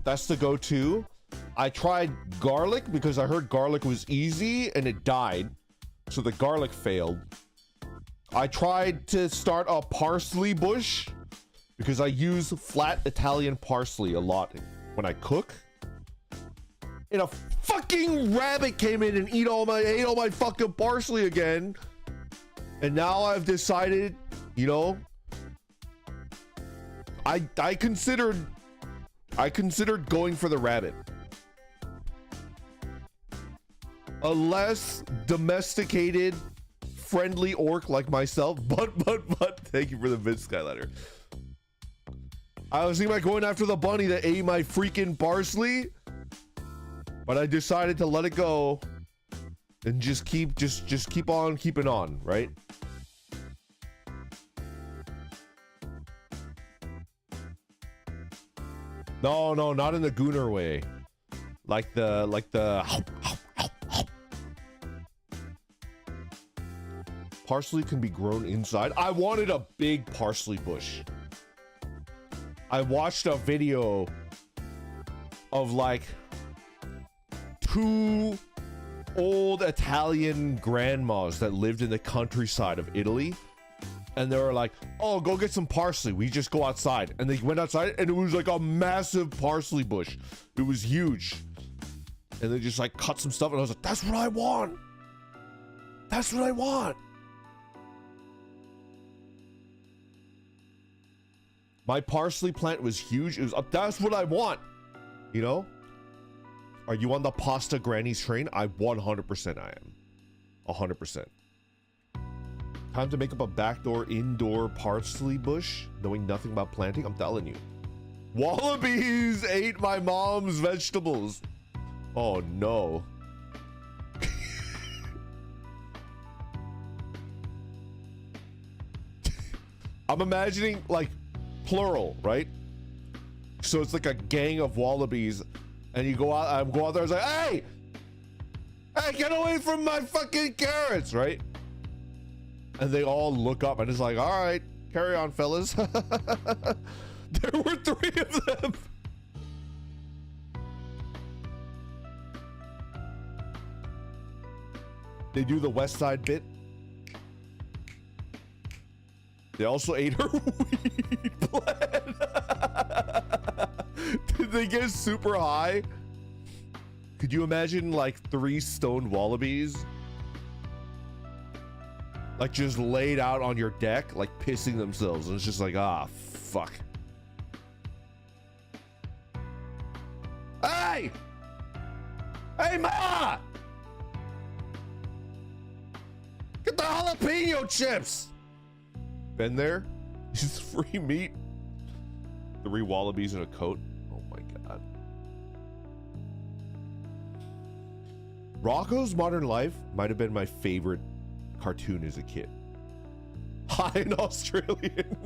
That's the go-to. I tried garlic because I heard garlic was easy and it died, so the garlic failed. I tried to start a parsley bush because I use flat Italian parsley a lot when I cook. And a fucking rabbit came in and ate all my fucking parsley again. And now I've decided, you know, I considered going for the rabbit. A less domesticated, friendly orc like myself, but thank you for the Vince Skylander. I was thinking about going after the bunny that ate my freaking parsley, but I decided to let it go and just keep on keeping on, right? No, not in the Gooner way. Like the parsley can be grown inside. I wanted a big parsley bush. I watched a video of like 2 old Italian grandmas that lived in the countryside of Italy, and they were like, oh, go get some parsley, we just go outside. And they went outside and it was like a massive parsley bush. It was huge. And they just like cut some stuff and I was like, that's what I want. That's what I want. My parsley plant was huge. It was that's what I want, you know? Are you on the pasta grannies train? I 100% I am. 100%. Time to make up a backdoor indoor parsley bush, knowing nothing about planting. I'm telling you. Wallabies ate my mom's vegetables. Oh no. I'm imagining like plural, right? So it's like a gang of wallabies, and you go out there and it's like, hey, get away from my fucking carrots, right? And they all look up and it's like, all right, carry on, fellas. There were 3 of them. They do the West Side bit. They also ate her weed plant. Did they get super high? Could you imagine like 3 stoned wallabies? Like just laid out on your deck, like pissing themselves. And it's just like, ah, fuck. Hey! Hey, Ma! Get the jalapeno chips! Been there? This is free meat. 3 wallabies in a coat. Oh my god. Rocco's Modern Life might have been my favorite cartoon as a kid. Hi in Australian.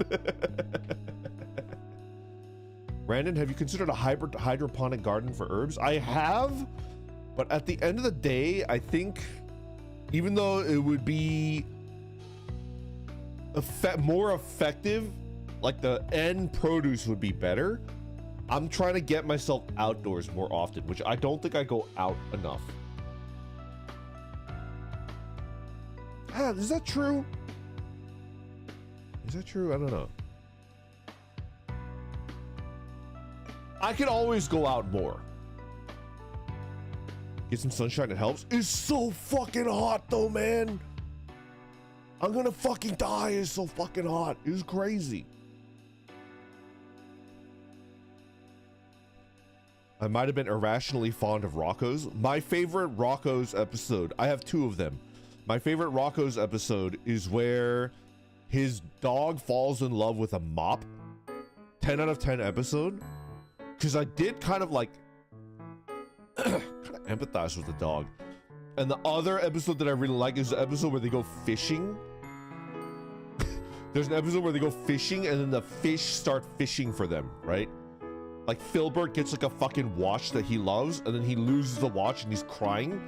Brandon, have you considered a hydroponic garden for herbs? I have, but at the end of the day, I think even though it would be more effective, like the end produce would be better, I'm trying to get myself outdoors more often, which I don't think I go out enough. Ah, is that true? Is that true? I don't know. I can always go out more. Get some sunshine, it helps. It's so fucking hot though, man. I'm gonna fucking die. It's so fucking hot. It's crazy. I might have been irrationally fond of Rocco's. My favorite Rocco's episode, I have 2 of them. My favorite Rocco's episode is where his dog falls in love with a mop. 10 out of 10 episode. Because I did kind of like kind of empathize with the dog. And the other episode that I really like is the episode where they go fishing. There's an episode where they go fishing and then the fish start fishing for them, right? Like Filbert gets like a fucking watch that he loves and then he loses the watch and he's crying.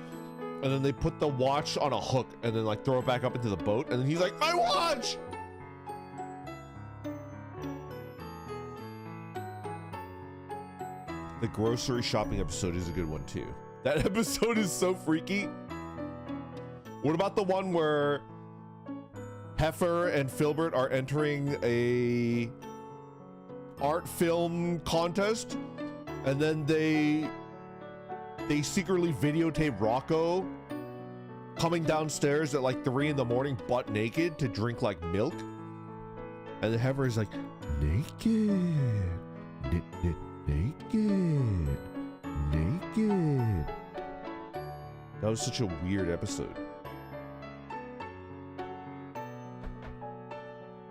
And then they put the watch on a hook and then like throw it back up into the boat. And then he's like, my watch! The grocery shopping episode is a good one too. That episode is so freaky. What about the one where Heifer and Filbert are entering a art film contest and then they secretly videotape Rocco coming downstairs at like 3 in the morning butt naked to drink like milk, and the Heifer is like, naked, naked. That was such a weird episode.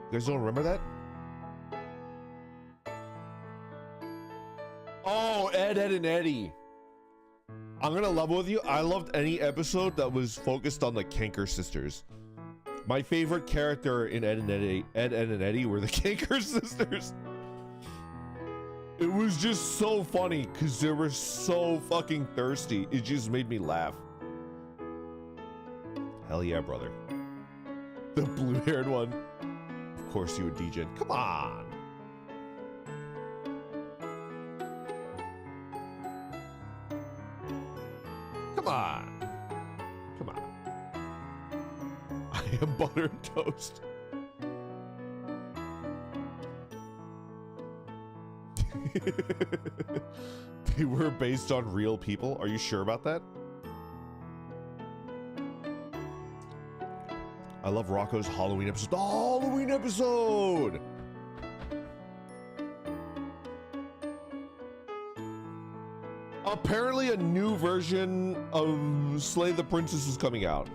You guys don't remember that? Oh, Ed, Ed, and Eddie. I'm gonna level with you. I loved any episode that was focused on the Kanker sisters. My favorite character in Ed, Ed, and Eddie were the Kanker sisters. It was just so funny because they were so fucking thirsty. It just made me laugh. Hell yeah, brother. The blue-haired one. Of course you would, DJ. Come on. Come on. Come on. I am butter and toast. They were based on real people. Are you sure about that? I love Rocco's Halloween episode. The Halloween episode! Apparently a new version of Slay the Princess is coming out.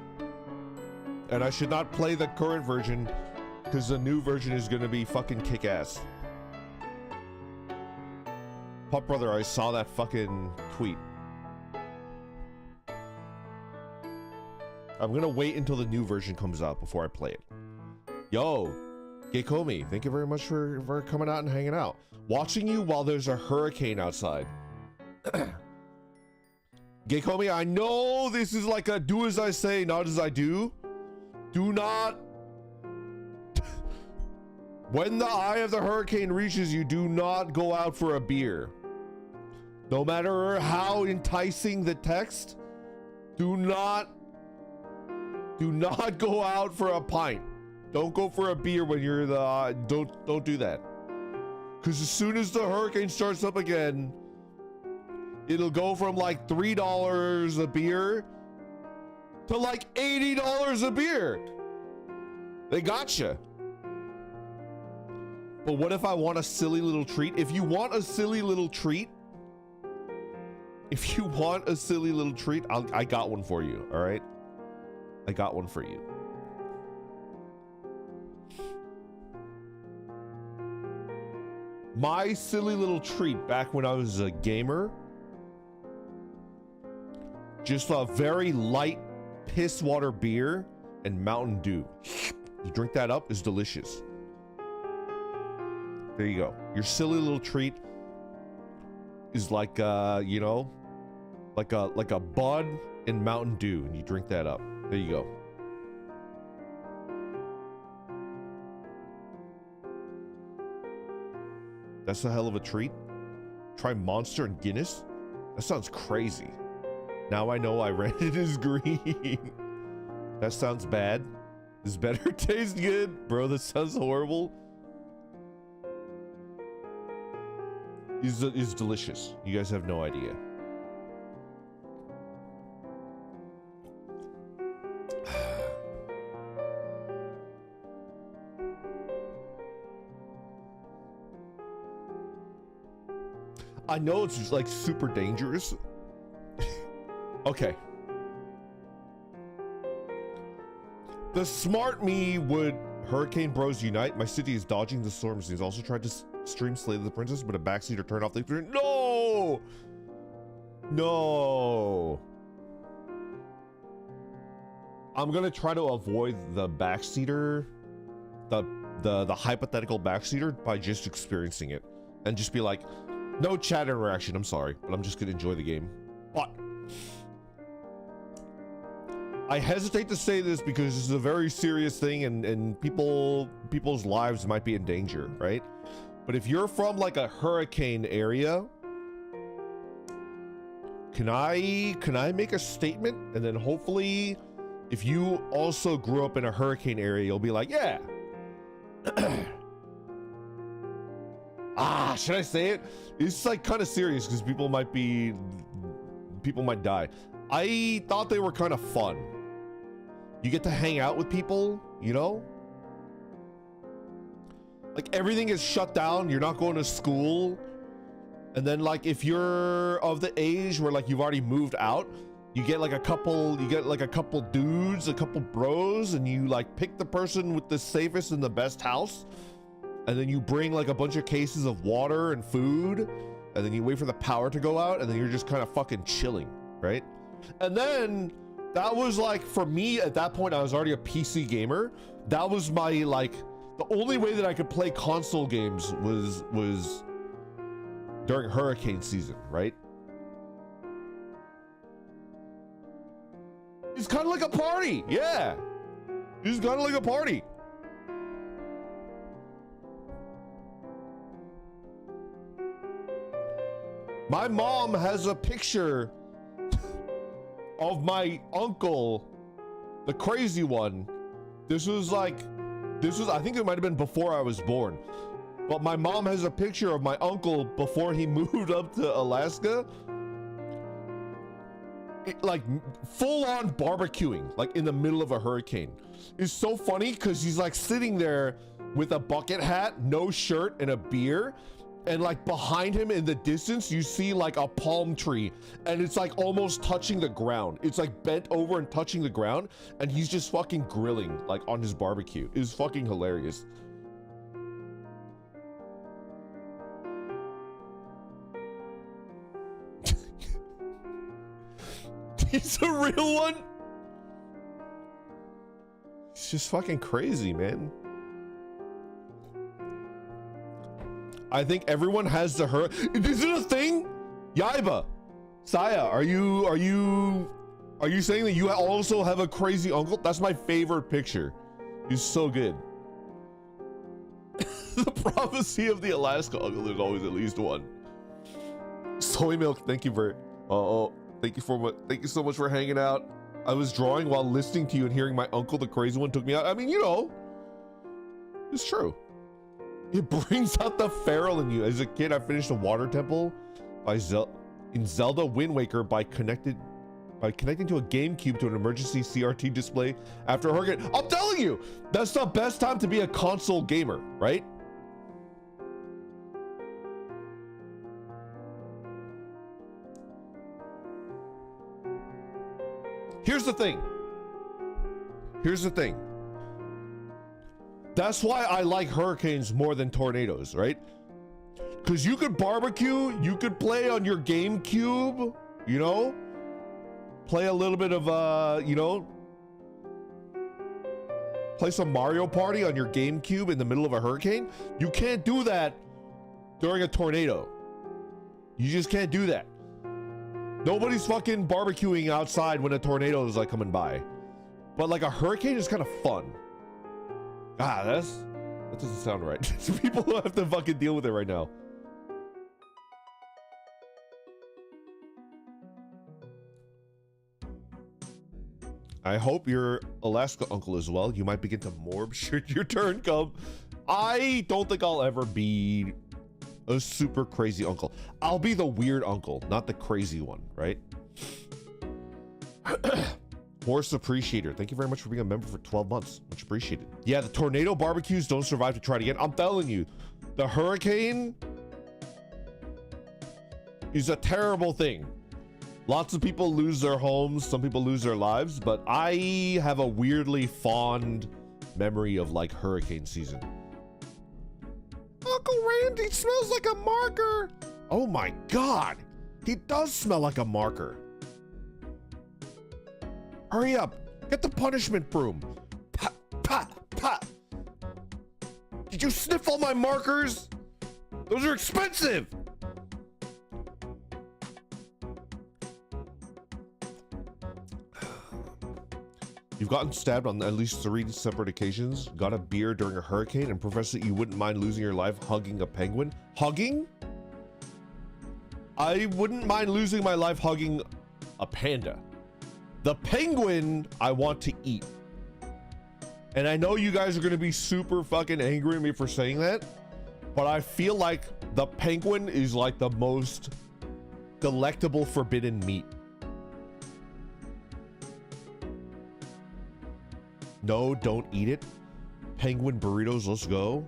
And I should not play the current version because the new version is gonna be fucking kick-ass. Pup brother, I saw that fucking tweet. I'm gonna wait until the new version comes out before I play it. Yo, Gekomi, thank you very much for coming out and hanging out. Watching you while there's a hurricane outside. Gekomi, I know this is like a do as I say, not as I do. Do not... When the eye of the hurricane reaches you, do not go out for a beer. No matter how enticing the text, do not go out for a pint. Don't go for a beer when you're the don't do that. Because as soon as the hurricane starts up again, it'll go from like $3 a beer to like $80 a beer. They gotcha. But what if I want a silly little treat? If you want a silly little treat, I got one for you, all right? I got one for you. My silly little treat back when I was a gamer, just a very light piss water beer and Mountain Dew. You drink that up, it's delicious. There you go. Your silly little treat is like you know, like a Bud and Mountain Dew, and you drink that up. There you go. That's a hell of a treat. Try Monster and Guinness? That sounds crazy. Now I know I read it as green. That sounds bad. This better taste good. Bro, that sounds horrible. It's delicious. You guys have no idea. I know it's just like super dangerous. Okay. The smart me would Hurricane Bros unite. My city is dodging the storms. He's also tried to stream Slay the Princess, but a backseater turned off the... No! No! I'm gonna try to avoid the backseater, the hypothetical backseater, by just experiencing it. And just be like, no chat interaction, I'm sorry, but I'm just gonna enjoy the game. But I hesitate to say this because this is a very serious thing and people's lives might be in danger, right? But if you're from like a hurricane area, can I make a statement? And then hopefully if you also grew up in a hurricane area, you'll be like, yeah. Should I say it? It's like kind of serious because people might die. I thought they were kind of fun. You get to hang out with people, you know? Like everything is shut down. You're not going to school. And then like if you're of the age where like you've already moved out, you get like a couple dudes, a couple bros, and you like pick the person with the safest and the best house. And then you bring like a bunch of cases of water and food, and then you wait for the power to go out, and then you're just kind of fucking chilling, right? And then that was like, for me at that point, I was already a PC gamer. That was my like, the only way that I could play console games was during hurricane season, right? It's kind of like a party, yeah. It's kind of like a party. My mom has a picture of my uncle, the crazy one. I think it might have been before I was born. But my mom has a picture of my uncle before he moved up to Alaska. Like full on barbecuing, like in the middle of a hurricane. It's so funny because he's like sitting there with a bucket hat, no shirt, and a beer. And like behind him in the distance, you see like a palm tree, and it's like almost touching the ground. It's like bent over and touching the ground, and he's just fucking grilling like on his barbecue. It was fucking hilarious. He's a real one. It's just fucking crazy, man. I think everyone has the her. Is it a thing? Yaiba, Saya, are you saying that you also have a crazy uncle? That's my favorite picture. He's so good. The prophecy of the Alaska uncle. There's always at least one. Soy milk. Thank you for. Thank you so much for hanging out. I was drawing while listening to you and hearing my uncle, the crazy one, took me out. I mean, you know, it's true. It brings out the feral in you. As a kid, I finished the water temple in Zelda Wind Waker by connecting to a GameCube to an emergency CRT display after a hurricane. I'm telling you, that's the best time to be a console gamer, right? Here's the thing. That's why I like hurricanes more than tornadoes, right? Because you could barbecue, you could play on your GameCube, you know? Play a little bit of, you know? Play some Mario Party on your GameCube in the middle of a hurricane. You can't do that during a tornado. You just can't do that. Nobody's fucking barbecuing outside when a tornado is like coming by. But like a hurricane is kind of fun. Ah, that doesn't sound right. People have to fucking deal with it right now. I hope your Alaska uncle as well. You might begin to morb should your turn come. I don't think I'll ever be a super crazy uncle. I'll be the weird uncle, not the crazy one, right? Horse Appreciator, thank you very much for being a member for 12 months. Much appreciated. Yeah, the tornado barbecues don't survive to try it again. I'm telling you, the hurricane is a terrible thing. Lots of people lose their homes, some people lose their lives, but I have a weirdly fond memory of like hurricane season. Uncle Randy smells like a marker. Oh my God, he does smell like a marker. Hurry up, get the punishment broom. Pa, pa, pa. Did you sniff all my markers? Those are expensive. You've gotten stabbed on at least 3 separate occasions, got a beer during a hurricane, and professed that you wouldn't mind losing your life hugging a penguin. Hugging? I wouldn't mind losing my life hugging a panda. The penguin, I want to eat. And I know you guys are gonna be super fucking angry at me for saying that, but I feel like the penguin is like the most delectable forbidden meat. No, don't eat it. Penguin burritos, let's go.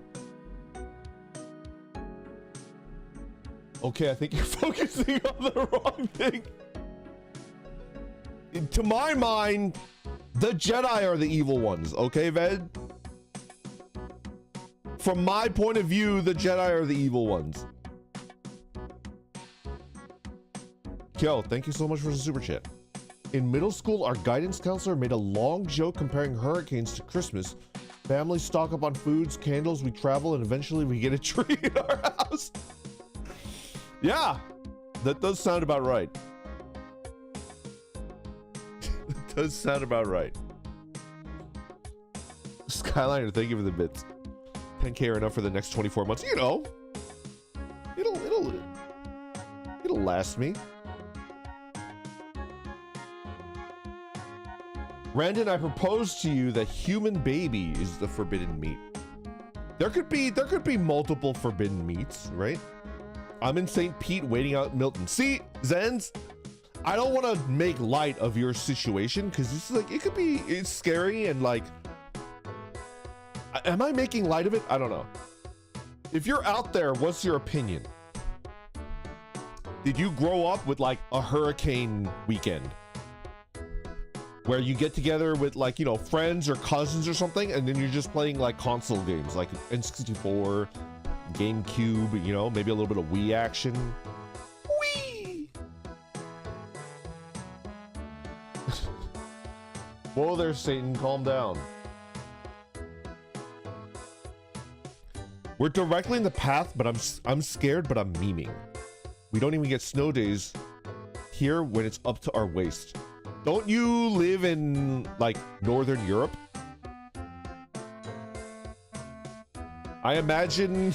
Okay, I think you're focusing on the wrong thing. To my mind, the Jedi are the evil ones, okay, Ved? From my point of view, the Jedi are the evil ones. Kyo, thank you so much for the super chat. In middle school, our guidance counselor made a long joke comparing hurricanes to Christmas. Families stock up on foods, candles, we travel, and eventually we get a tree in our house. Yeah, that does sound about right. That does sound about right. Skyliner, thank you for the bits. 10K are enough for the next 24 months. You know, it'll last me. Randon, I propose to you that human baby is the forbidden meat. There could be multiple forbidden meats, right? I'm in St. Pete waiting out Milton. See, Zens, I don't want to make light of your situation because it's like it's scary and like, am I making light of it? I don't know. If you're out there, what's your opinion? Did you grow up with like a hurricane weekend where you get together with like, you know, friends or cousins or something, and then you're just playing like console games like N64, GameCube, you know, maybe a little bit of Wii action? Wii! Whoa there, Satan, calm down. We're directly in the path, but I'm scared, but I'm memeing. We don't even get snow days here when it's up to our waist. Don't you live in like Northern Europe? I imagine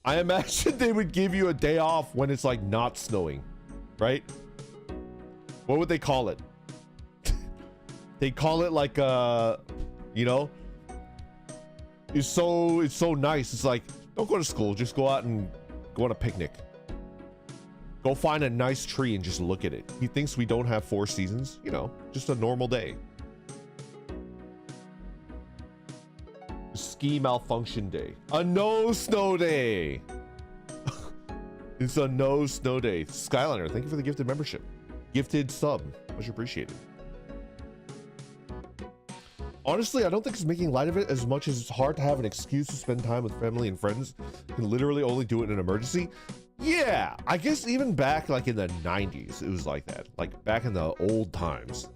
they would give you a day off when it's like not snowing, right? What would they call it? They call it like you know, it's so nice. It's like, don't go to school, just go out and go on a picnic. Go find a nice tree and just look at it. He thinks we don't have 4 seasons, you know, just a normal day. Ski malfunction day. A no snow day. It's a no snow day. Skyliner, thank you for the gifted membership. Gifted sub, much appreciated. Honestly, I don't think it's making light of it as much as it's hard to have an excuse to spend time with family and friends and literally only do it in an emergency. Yeah, I guess even back like in the 90s, it was like that. Like back in the old times.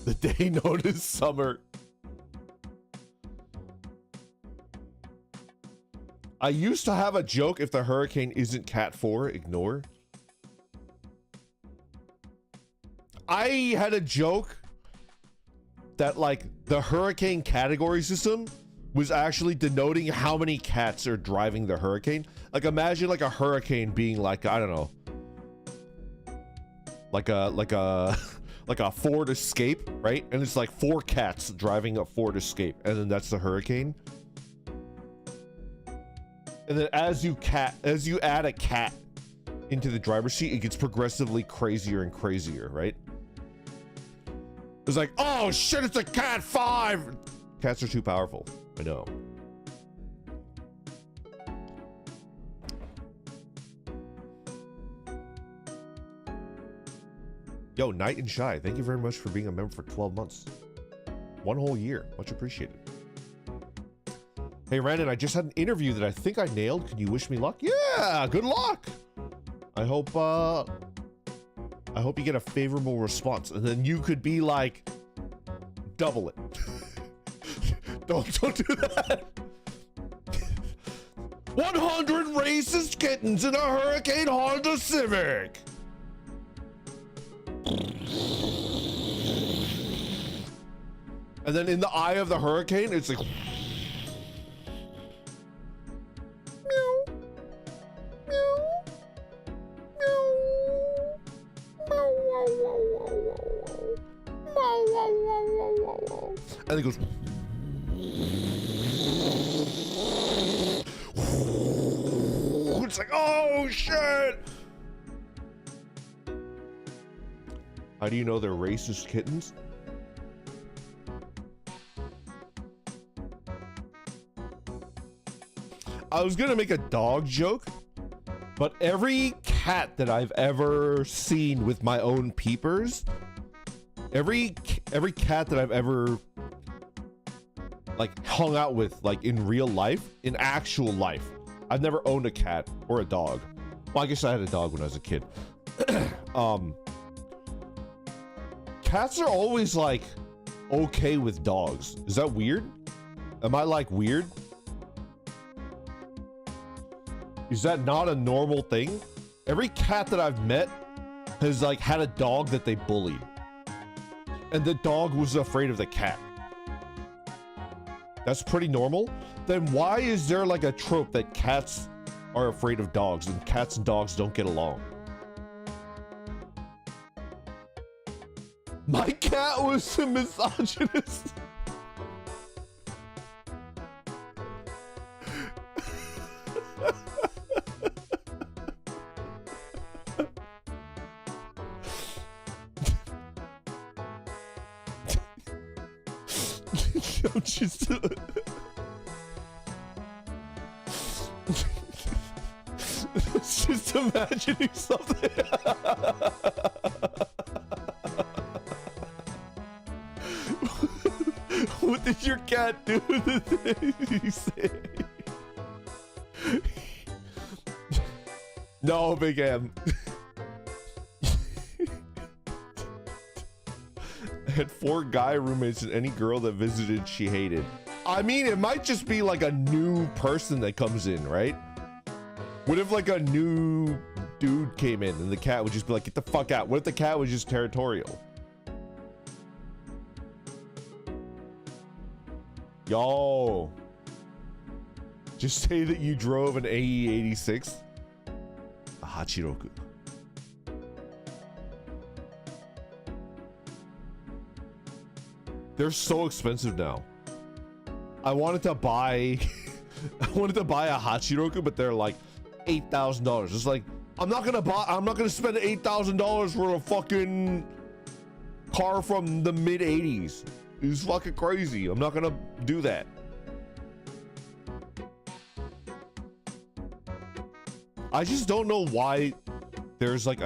The day known as summer. I used to have a joke: if the hurricane isn't Cat 4, ignore. I had a joke that like the hurricane category system was actually denoting how many cats are driving the hurricane. Like imagine like a hurricane being like, I don't know, like a Ford Escape, right? And it's like 4 cats driving a Ford Escape, and then that's the hurricane. And then as you add a cat into the driver's seat, it gets progressively crazier and crazier, right? It's like, oh shit, it's a cat 5. Cats are too powerful. I know. Yo, Knight and Shy, thank you very much for being a member for 12 months. 1 whole year. Much appreciated. Hey, Randon, I just had an interview that I think I nailed. Can you wish me luck? Yeah, good luck. I hope you get a favorable response, and then you could be like, double it. Don't do that. 100 racist kittens in a Hurricane Honda Civic. And then in the eye of the hurricane, it's like, and it goes. It's like, oh shit! How do you know they're racist kittens? I was gonna make a dog joke, but every cat that I've ever seen with my own peepers, every cat that I've ever like hung out with, like in real life, in actual life, I've never owned a cat or a dog. Well, I guess I had a dog when I was a kid. Cats are always like okay with dogs. Is that weird? Am I like weird? Is that not a normal thing? Every cat that I've met has like had a dog that they bullied, and the dog was afraid of the cat. That's pretty normal. Then why is there like a trope that cats are afraid of dogs and cats and dogs don't get along? My cat was a misogynist. I'm just it's just imagining something. What did your cat do the thing you say? No, Big M. I had 4 guy roommates and any girl that visited she hated. I mean, it might just be like a new person that comes in, right? What if like a new dude came in and the cat would just be like, get the fuck out? What if the cat was just territorial? Yo. Just say that you drove an AE86. A Hachiroku. They're so expensive now. I wanted to buy I wanted to buy a Hachiroku, but they're like $8,000. It's like, I'm not gonna spend $8,000 for a fucking car from the mid 80s. It's fucking crazy. I'm not gonna do that. I just don't know why there's like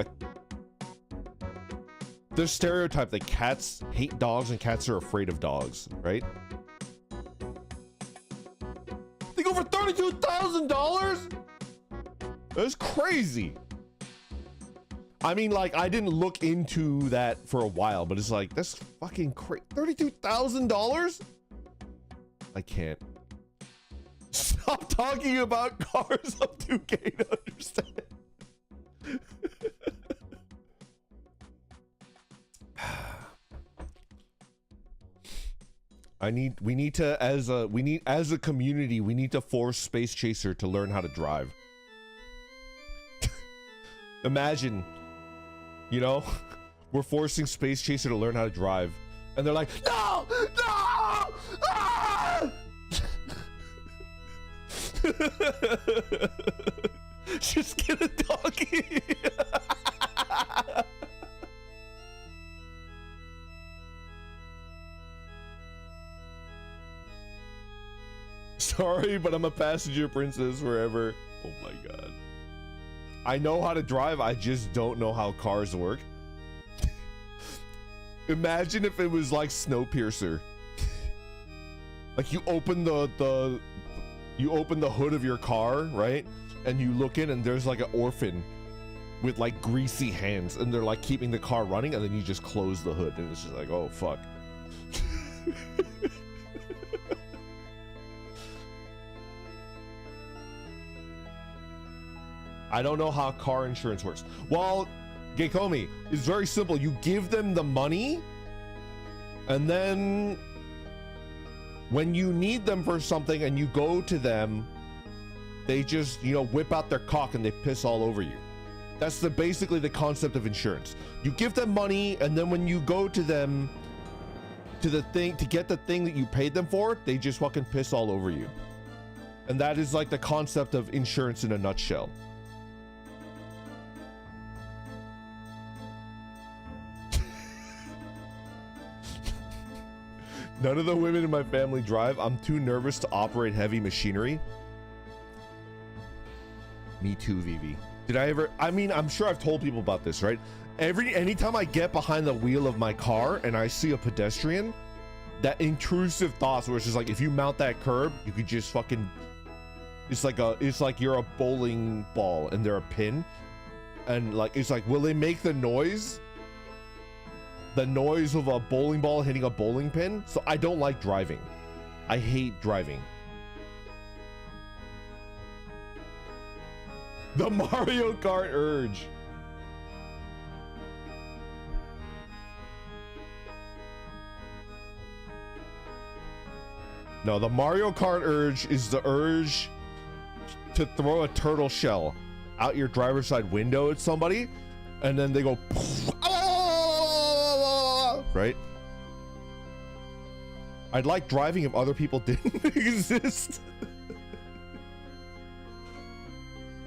the stereotype that cats hate dogs and cats are afraid of dogs, right? They go for $32,000? That's crazy. I mean, like, I didn't look into that for a while, but it's like, that's fucking crazy. $32,000? I can't. Stop talking about cars. I'm too gay to understand. We need to, as a community, we need to force Space Chaser to learn how to drive. Imagine, you know, we're forcing Space Chaser to learn how to drive, and they're like, no, no, ah! Just get a doggy. Sorry, but I'm a passenger princess forever. Oh my god. I know how to drive, I just don't know how cars work. Imagine if it was like Snowpiercer. Like you open the hood of your car, right? And you look in and there's like an orphan with like greasy hands and they're like keeping the car running, and then you just close the hood and it's just like, oh fuck. I don't know how car insurance works. Well, Gekomi, it's very simple. You give them the money, and then when you need them for something and you go to them, they just, you know, whip out their cock and they piss all over you. That's basically the concept of insurance. You give them money, and then when you go to them to get the thing that you paid them for, they just fucking piss all over you. And that is like the concept of insurance in a nutshell. None of the women in my family drive. I'm too nervous to operate heavy machinery. Me too, Vivi. Did I ever? I mean, I'm sure I've told people about this, right? Anytime I get behind the wheel of my car and I see a pedestrian, that intrusive thoughts where it's just like, if you mount that curb, you could just fucking, it's like you're a bowling ball and they're a pin, and like, it's like, will they make the noise of a bowling ball hitting a bowling pin? So I don't like driving. I hate driving. The Mario Kart urge. No, the Mario Kart urge is the urge to throw a turtle shell out your driver's side window at somebody, and then they go right? I'd like driving if other people didn't exist.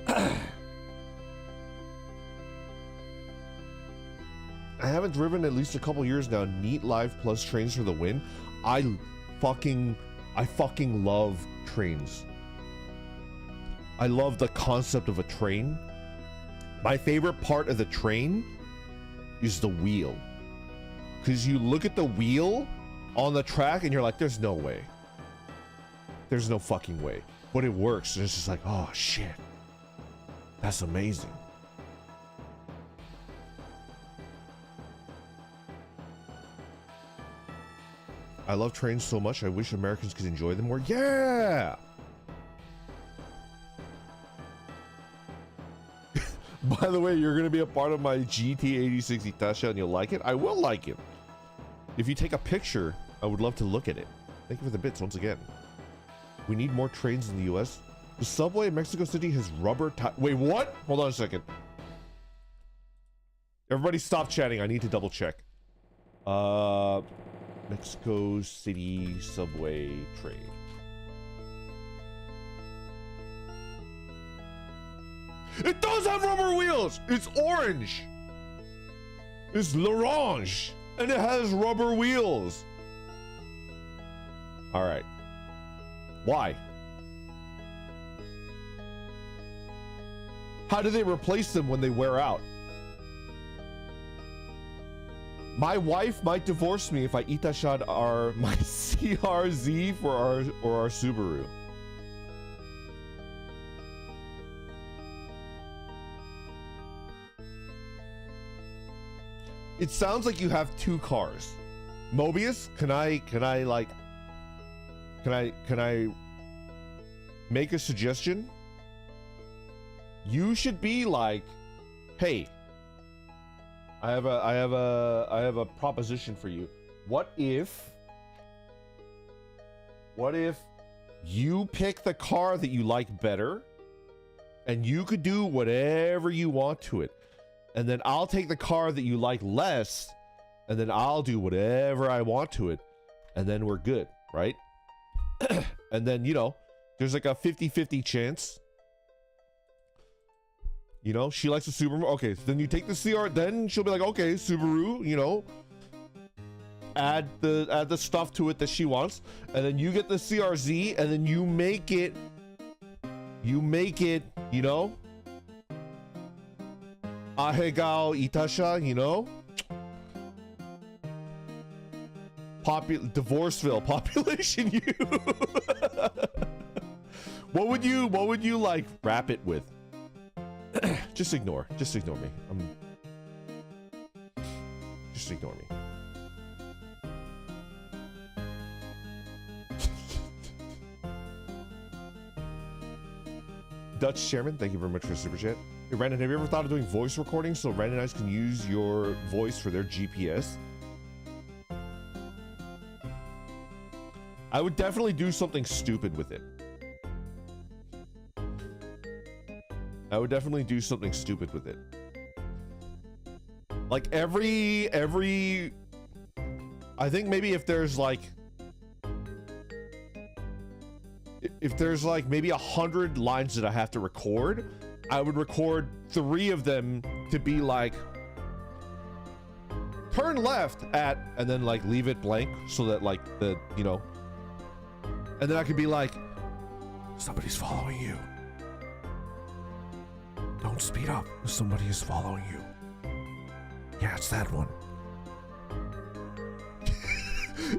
I haven't driven at least a couple years now. Neat Life Plus trains for the win. I fucking love trains. I love the concept of a train. My favorite part of the train is the wheel. Because you look at the wheel on the track and you're like, there's no way. There's no fucking way. But it works. And it's just like, oh shit. That's amazing. I love trains so much. I wish Americans could enjoy them more. Yeah! By the way, you're going to be a part of my GT8060 Tasha and you'll like it. I will like it. If you take a picture, I would love to look at it. Thank you for the bits once again. We need more trains in the US. The subway in Mexico City has rubber Wait, what? Hold on a second. Everybody stop chatting. I need to double check. Mexico City subway train. It does have rubber wheels. It's orange. It's l'orange. And it has rubber wheels. All right. Why? How do they replace them when they wear out? My wife might divorce me if I itashad my CRZ for our Subaru. It sounds like you have two cars. Mobius, can I make a suggestion? You should be like, hey, I have a proposition for you. What if you pick the car that you like better and you could do whatever you want to it, and then I'll take the car that you like less and then I'll do whatever I want to it, and then we're good, right? And then, you know, there's like a 50-50 chance. You know, she likes the Subaru. Okay, so then you take the CR, then she'll be like, okay, Subaru, you know, add the stuff to it that she wants, and then you get the CRZ, and then you make it, you know, Ahegao Itasha, you know, Divorceville, population U. What would you like wrap it with? Just ignore me. Just ignore me. Dutch Chairman, thank you very much for the super chat. Hey, Brandon, have you ever thought of doing voice recording so randomize can use your voice for their GPS? I would definitely do something stupid with it. Like every I think maybe if there's like maybe 100 lines that I have to record, I would record 3 of them to be like turn left at, and then like leave it blank so that like the, you know, and then I could be like, somebody's following you. Don't speed up. Somebody is following you. Yeah, it's that one.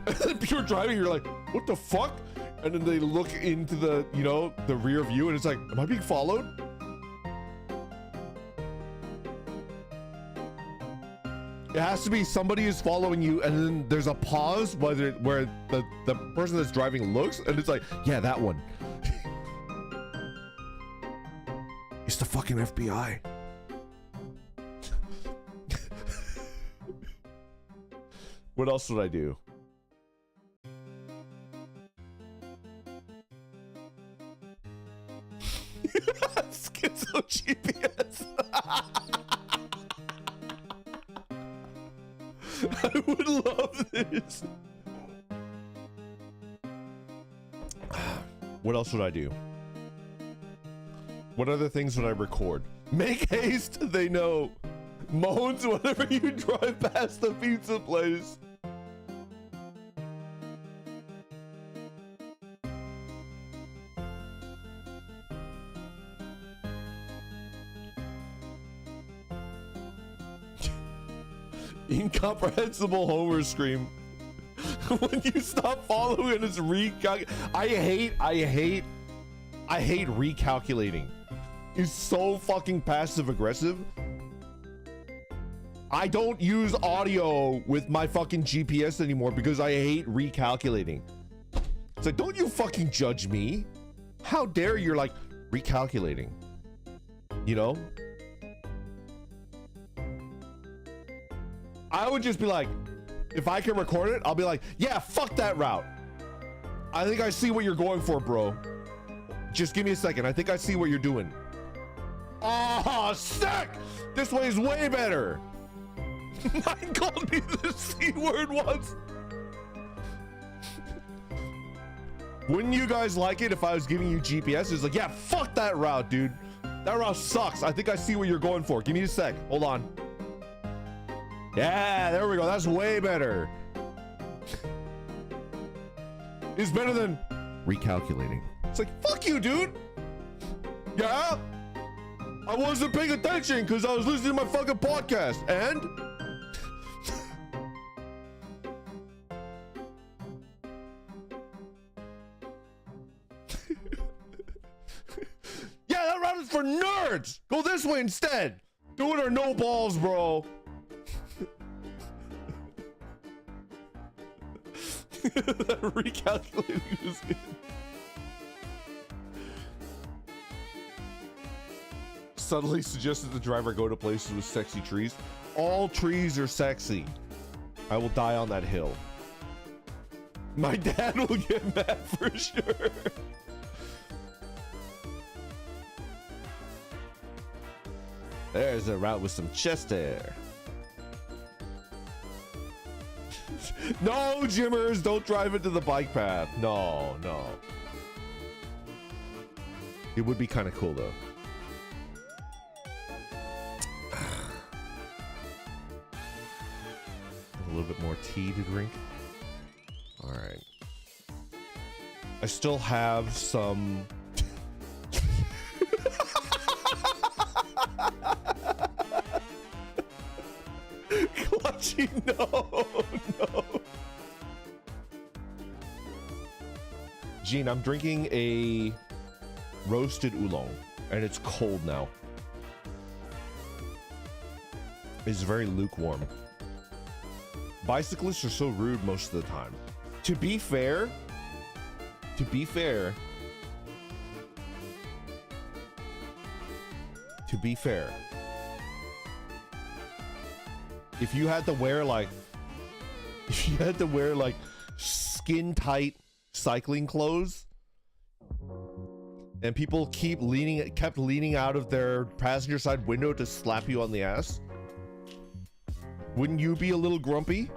And then people are driving, you're like, what the fuck? And then they look into the, you know, the rear view and it's like, am I being followed? It has to be somebody is following you, and then there's a pause where the person that's driving looks, and it's like, yeah, that one. It's the fucking FBI. What else would I do? Schizo GPS. I would love this. What else would I do? What other things would I record? Make haste, they know. Moans whenever you drive past the pizza place. Incomprehensible Homer scream. When you stop following and it's I hate recalculating. It's so fucking passive aggressive. I don't use audio with my fucking GPS anymore because I hate recalculating. It's like, don't you fucking judge me. How dare you're like recalculating, you know? I would just be like, if I can record it, I'll be like, yeah, fuck that route. I think I see what you're going for, bro. Just give me a second. I think I see what you're doing. Oh, sick! This way is way better. Mine called me the C word once. Wouldn't you guys like it if I was giving you GPS? It's like, yeah, fuck that route, dude. That route sucks. I think I see what you're going for. Give me a sec. Hold on. Yeah, there we go. That's way better. It's better than recalculating. It's like, fuck you, dude. Yeah? I wasn't paying attention because I was listening to my fucking podcast. And? Yeah, that route is for nerds. Go this way instead. Do it or no balls, bro. That recalculating was good. Subtly suggested the driver go to places with sexy trees. All trees are sexy. I will die on that hill. My dad will get mad for sure. There's a route with some chest hair. No, Jimmers, don't drive into the bike path. No, no. It would be kind of cool though. A little bit more tea to drink. All right. I still have some. Clutchy, no, no. Gene, I'm drinking a roasted oolong, and it's cold now. It's very lukewarm. Bicyclists are so rude most of the time. To be fair, if you had to wear like skin tight cycling clothes and people kept leaning out of their passenger side window to slap you on the ass, wouldn't you be a little grumpy?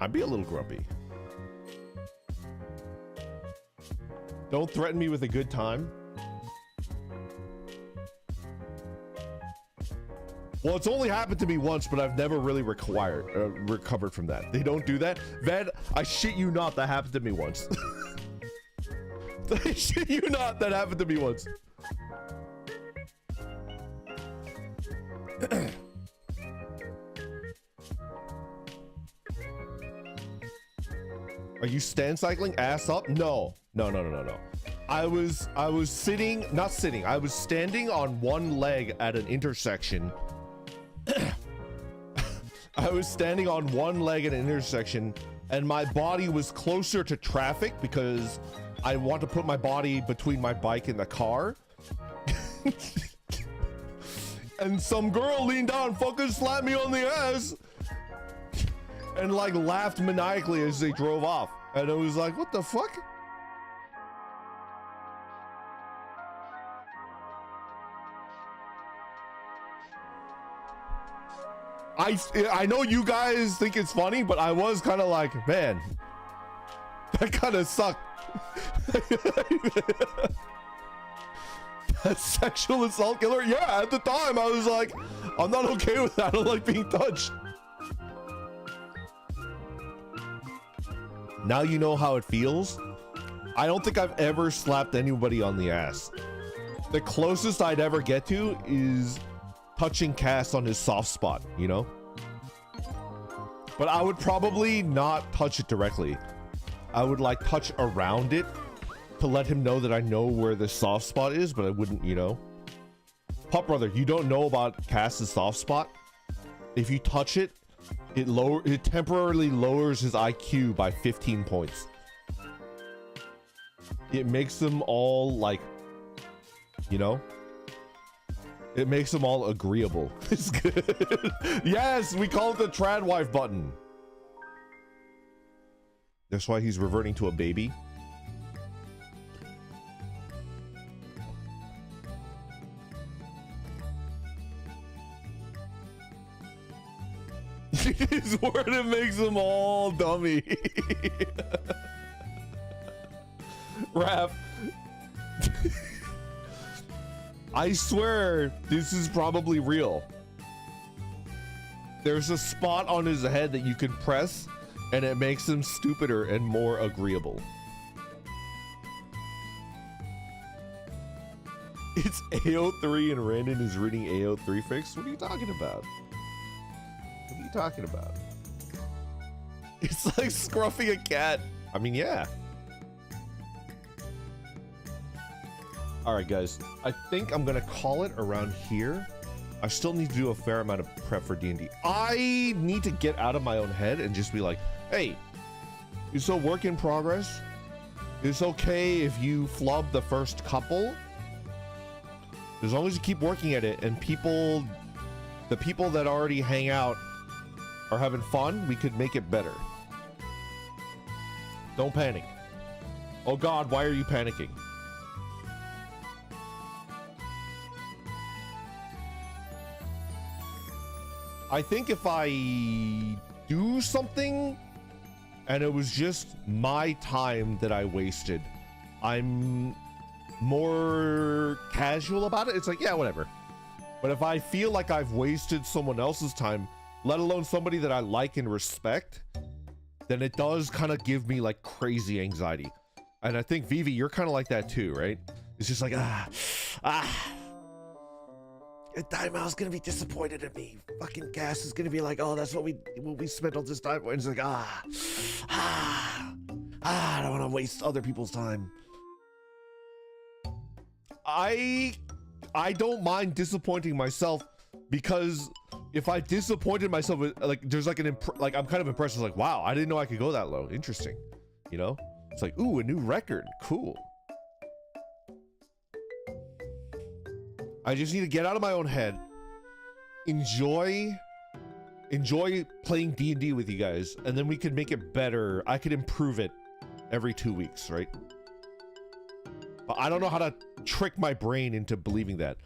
I'd be a little grumpy. Don't threaten me with a good time. Well, it's only happened to me once, but I've never really recovered from that. They don't do that. Ved, I shit you not, that happened to me once. I shit you not, that happened to me once. Are you stand cycling ass up? No. I was standing on one leg at an intersection. I was standing on one leg at an intersection and my body was closer to traffic because I want to put my body between my bike and the car. And some girl leaned down and fucking slapped me on the ass and like laughed maniacally as they drove off. And I was like, what the fuck? I know you guys think it's funny, but I was kind of like, man, that kind of sucked. That sexual assault killer? Yeah, at the time I was like, I'm not okay with that. I don't like being touched. Now you know how it feels. I don't think I've ever slapped anybody on the ass. The closest I'd ever get to is touching Cass on his soft spot, you know? But I would probably not touch it directly. I would like touch around it to let him know that I know where the soft spot is, but I wouldn't, you know. Pup brother, you don't know about Cass's soft spot? If you touch it, it temporarily lowers his IQ by 15 points. It makes them all like, you know, it makes them all agreeable. It's good. Yes, we call it the trad wife button. That's why he's reverting to a baby. His word, it makes them all dummy. Rap. I swear this is probably real. There's a spot on his head that you can press and it makes him stupider and more agreeable. It's AO3 and Randon is reading AO3 fix? What are you talking about? What are you talking about? It's like scruffing a cat. I mean, yeah. All right, guys. I think I'm gonna call it around here. I still need to do a fair amount of prep for D&D. I need to get out of my own head and just be like, hey, it's a work in progress. It's okay if you flub the first couple. As long as you keep working at it and the people that already hang out are having fun, we could make it better. Don't panic. Oh God, why are you panicking? I think if I do something and it was just my time that I wasted, I'm more casual about it. It's like, yeah, whatever. But if I feel like I've wasted someone else's time, let alone somebody that I like and respect, then it does kind of give me like crazy anxiety. And I think Vivi, you're kind of like that too, right? It's just like, Timeout's gonna be disappointed in me. Fucking Cass is gonna be like, oh, that's what we spent all this time. And it's like, I don't want to waste other people's time. I don't mind disappointing myself, because if I disappointed myself, like there's like like I'm kind of impressed. It's like, wow, I didn't know I could go that low. Interesting, you know? It's like, ooh, a new record, cool. I just need to get out of my own head, enjoy playing D&D with you guys, and then we can make it better. I could improve it every 2 weeks, right? But I don't know how to trick my brain into believing that.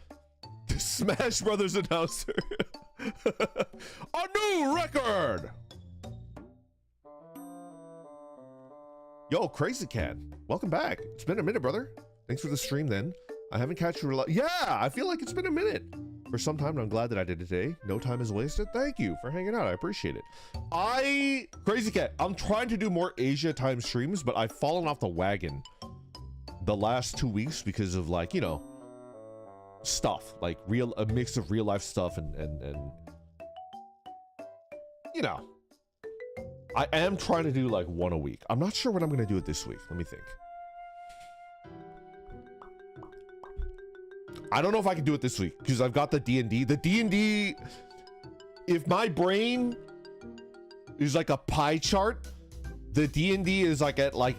The Smash Brothers announcer. A new record! Yo, Crazy Cat, welcome back. It's been a minute, brother. Thanks for the stream then. I haven't catch you. Yeah, I feel like it's been a minute for some time, and I'm glad that I did it today. No time is wasted. Thank you for hanging out. I appreciate it. Crazy Cat, I'm trying to do more Asia time streams, but I've fallen off the wagon the last 2 weeks because of, like, you know, stuff like a mix of real life stuff and you know, I am trying to do like one a week. I'm not sure what I'm gonna do it this week. Let me think. I don't know if I can do it this week because I've got the D&D. The D&D, if my brain is like a pie chart, the D&D is like at like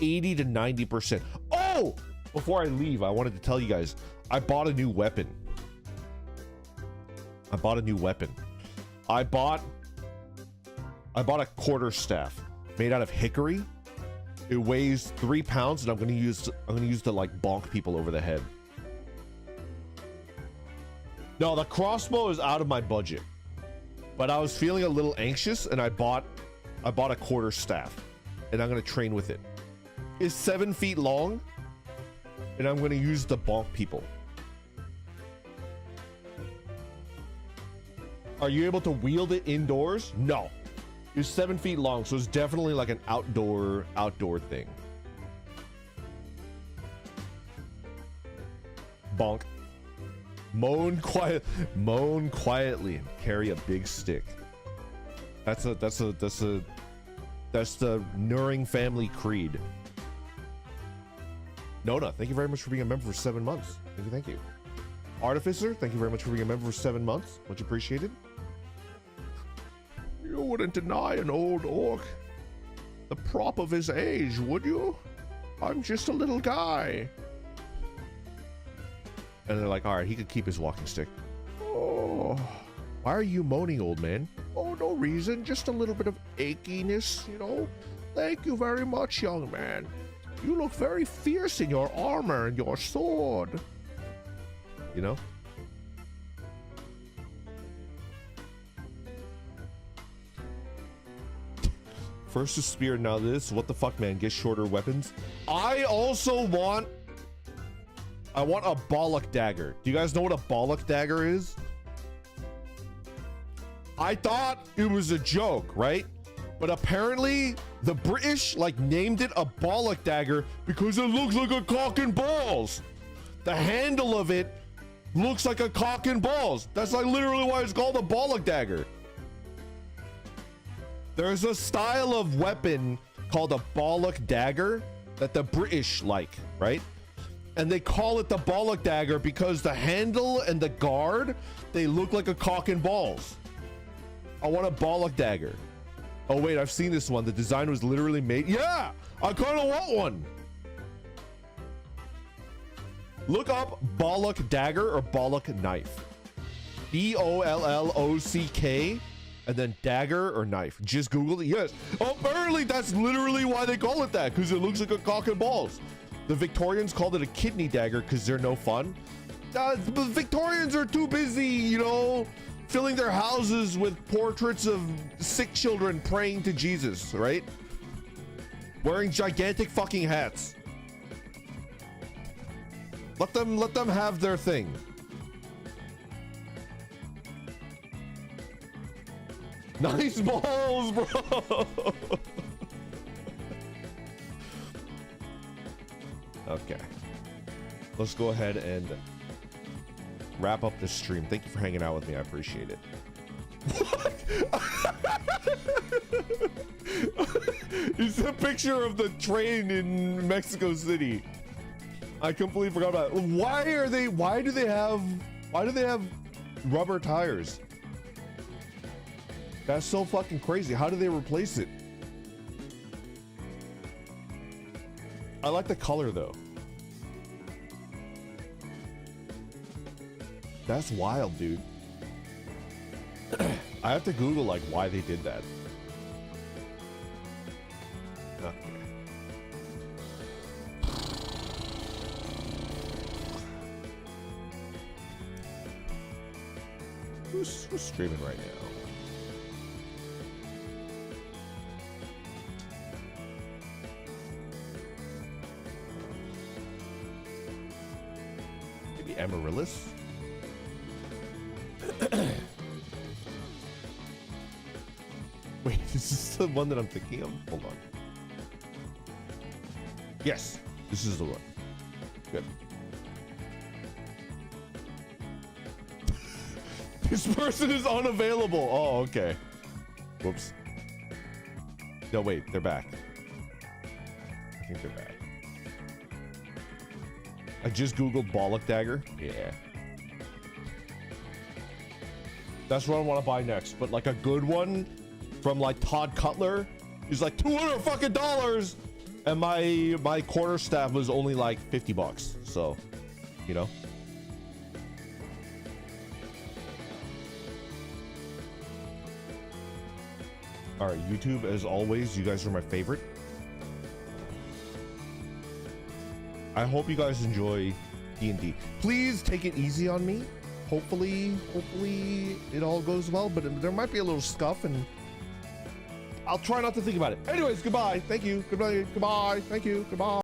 80 to 90%. Oh, before I leave, I wanted to tell you guys, I bought a new weapon. I bought a quarterstaff made out of hickory. It weighs 3 pounds, and I'm gonna use to like bonk people over the head. No, the crossbow is out of my budget, but I was feeling a little anxious, and I bought a quarterstaff, and I'm gonna train with it. It's 7 feet long, and I'm gonna use to bonk people. Are you able to wield it indoors? No. It's 7 feet long, so it's definitely like an outdoor thing. Bonk. Moan quietly and carry a big stick. That's the Nuring family creed. Nona, thank you very much for being a member for 7 months. Thank you. Artificer, thank you very much for being a member for 7 months. Much appreciated. You wouldn't deny an old orc the prop of his age, would you? I'm just a little guy. And they're like, all right, he could keep his walking stick. Oh, why are you moaning, old man? Oh, no reason, just a little bit of achiness, you know? Thank you very much, young man. You look very fierce in your armor and your sword. You know? First a spear, now this. What the fuck, man? Get shorter weapons. I also want... I want a Bollock dagger. Do you guys know what a Bollock dagger is? I thought it was a joke, right? But apparently the British like named it a Bollock dagger because it looks like a cock and balls. The handle of it looks like a cock and balls. That's like literally why it's called a Bollock dagger. There's a style of weapon called a Bollock dagger that the British like, right? And they call it the Bollock dagger because the handle and the guard, they look like a cock and balls. I want a Bollock dagger. Oh wait, I've seen this one. The design was literally made. Yeah, I kind of want one. Look up Bollock dagger or Bollock knife. B-O-L-L-O-C-K and then dagger or knife. Just Google it. Yes. Oh, apparently that's literally why they call it that, because it looks like a cock and balls. The Victorians called it a kidney dagger because they're no fun. But Victorians are too busy, you know, filling their houses with portraits of sick children praying to Jesus, right? Wearing gigantic fucking hats. Let them have their thing. Nice balls, bro. Okay. Let's go ahead and wrap up this stream. Thank you for hanging out with me. I appreciate it. It's a picture of the train in Mexico City. I completely forgot about it. Why do they have rubber tires? That's so fucking crazy. How do they replace it? I like the color though. That's wild, dude. I have to Google like why they did that. Okay. Who's streaming right now? Maybe Amaryllis? Wait, is this the one that I'm thinking of? Hold on. Yes, this is the one. Good. This person is unavailable. Oh, okay. Whoops. No, wait, they're back. I think they're back. I just Googled Bollock dagger. Yeah. That's what I want to buy next, but like a good one from like Todd Cutler is like $200 fucking dollars, and my quarterstaff was only like $50, so you know. All right, YouTube, as always, you guys are my favorite. I hope you guys enjoy D&D. Please take it easy on me. Hopefully it all goes well, but there might be a little scuff, and I'll try not to think about it. Anyways, goodbye. Thank you. Goodbye. Goodbye. Thank you. Goodbye.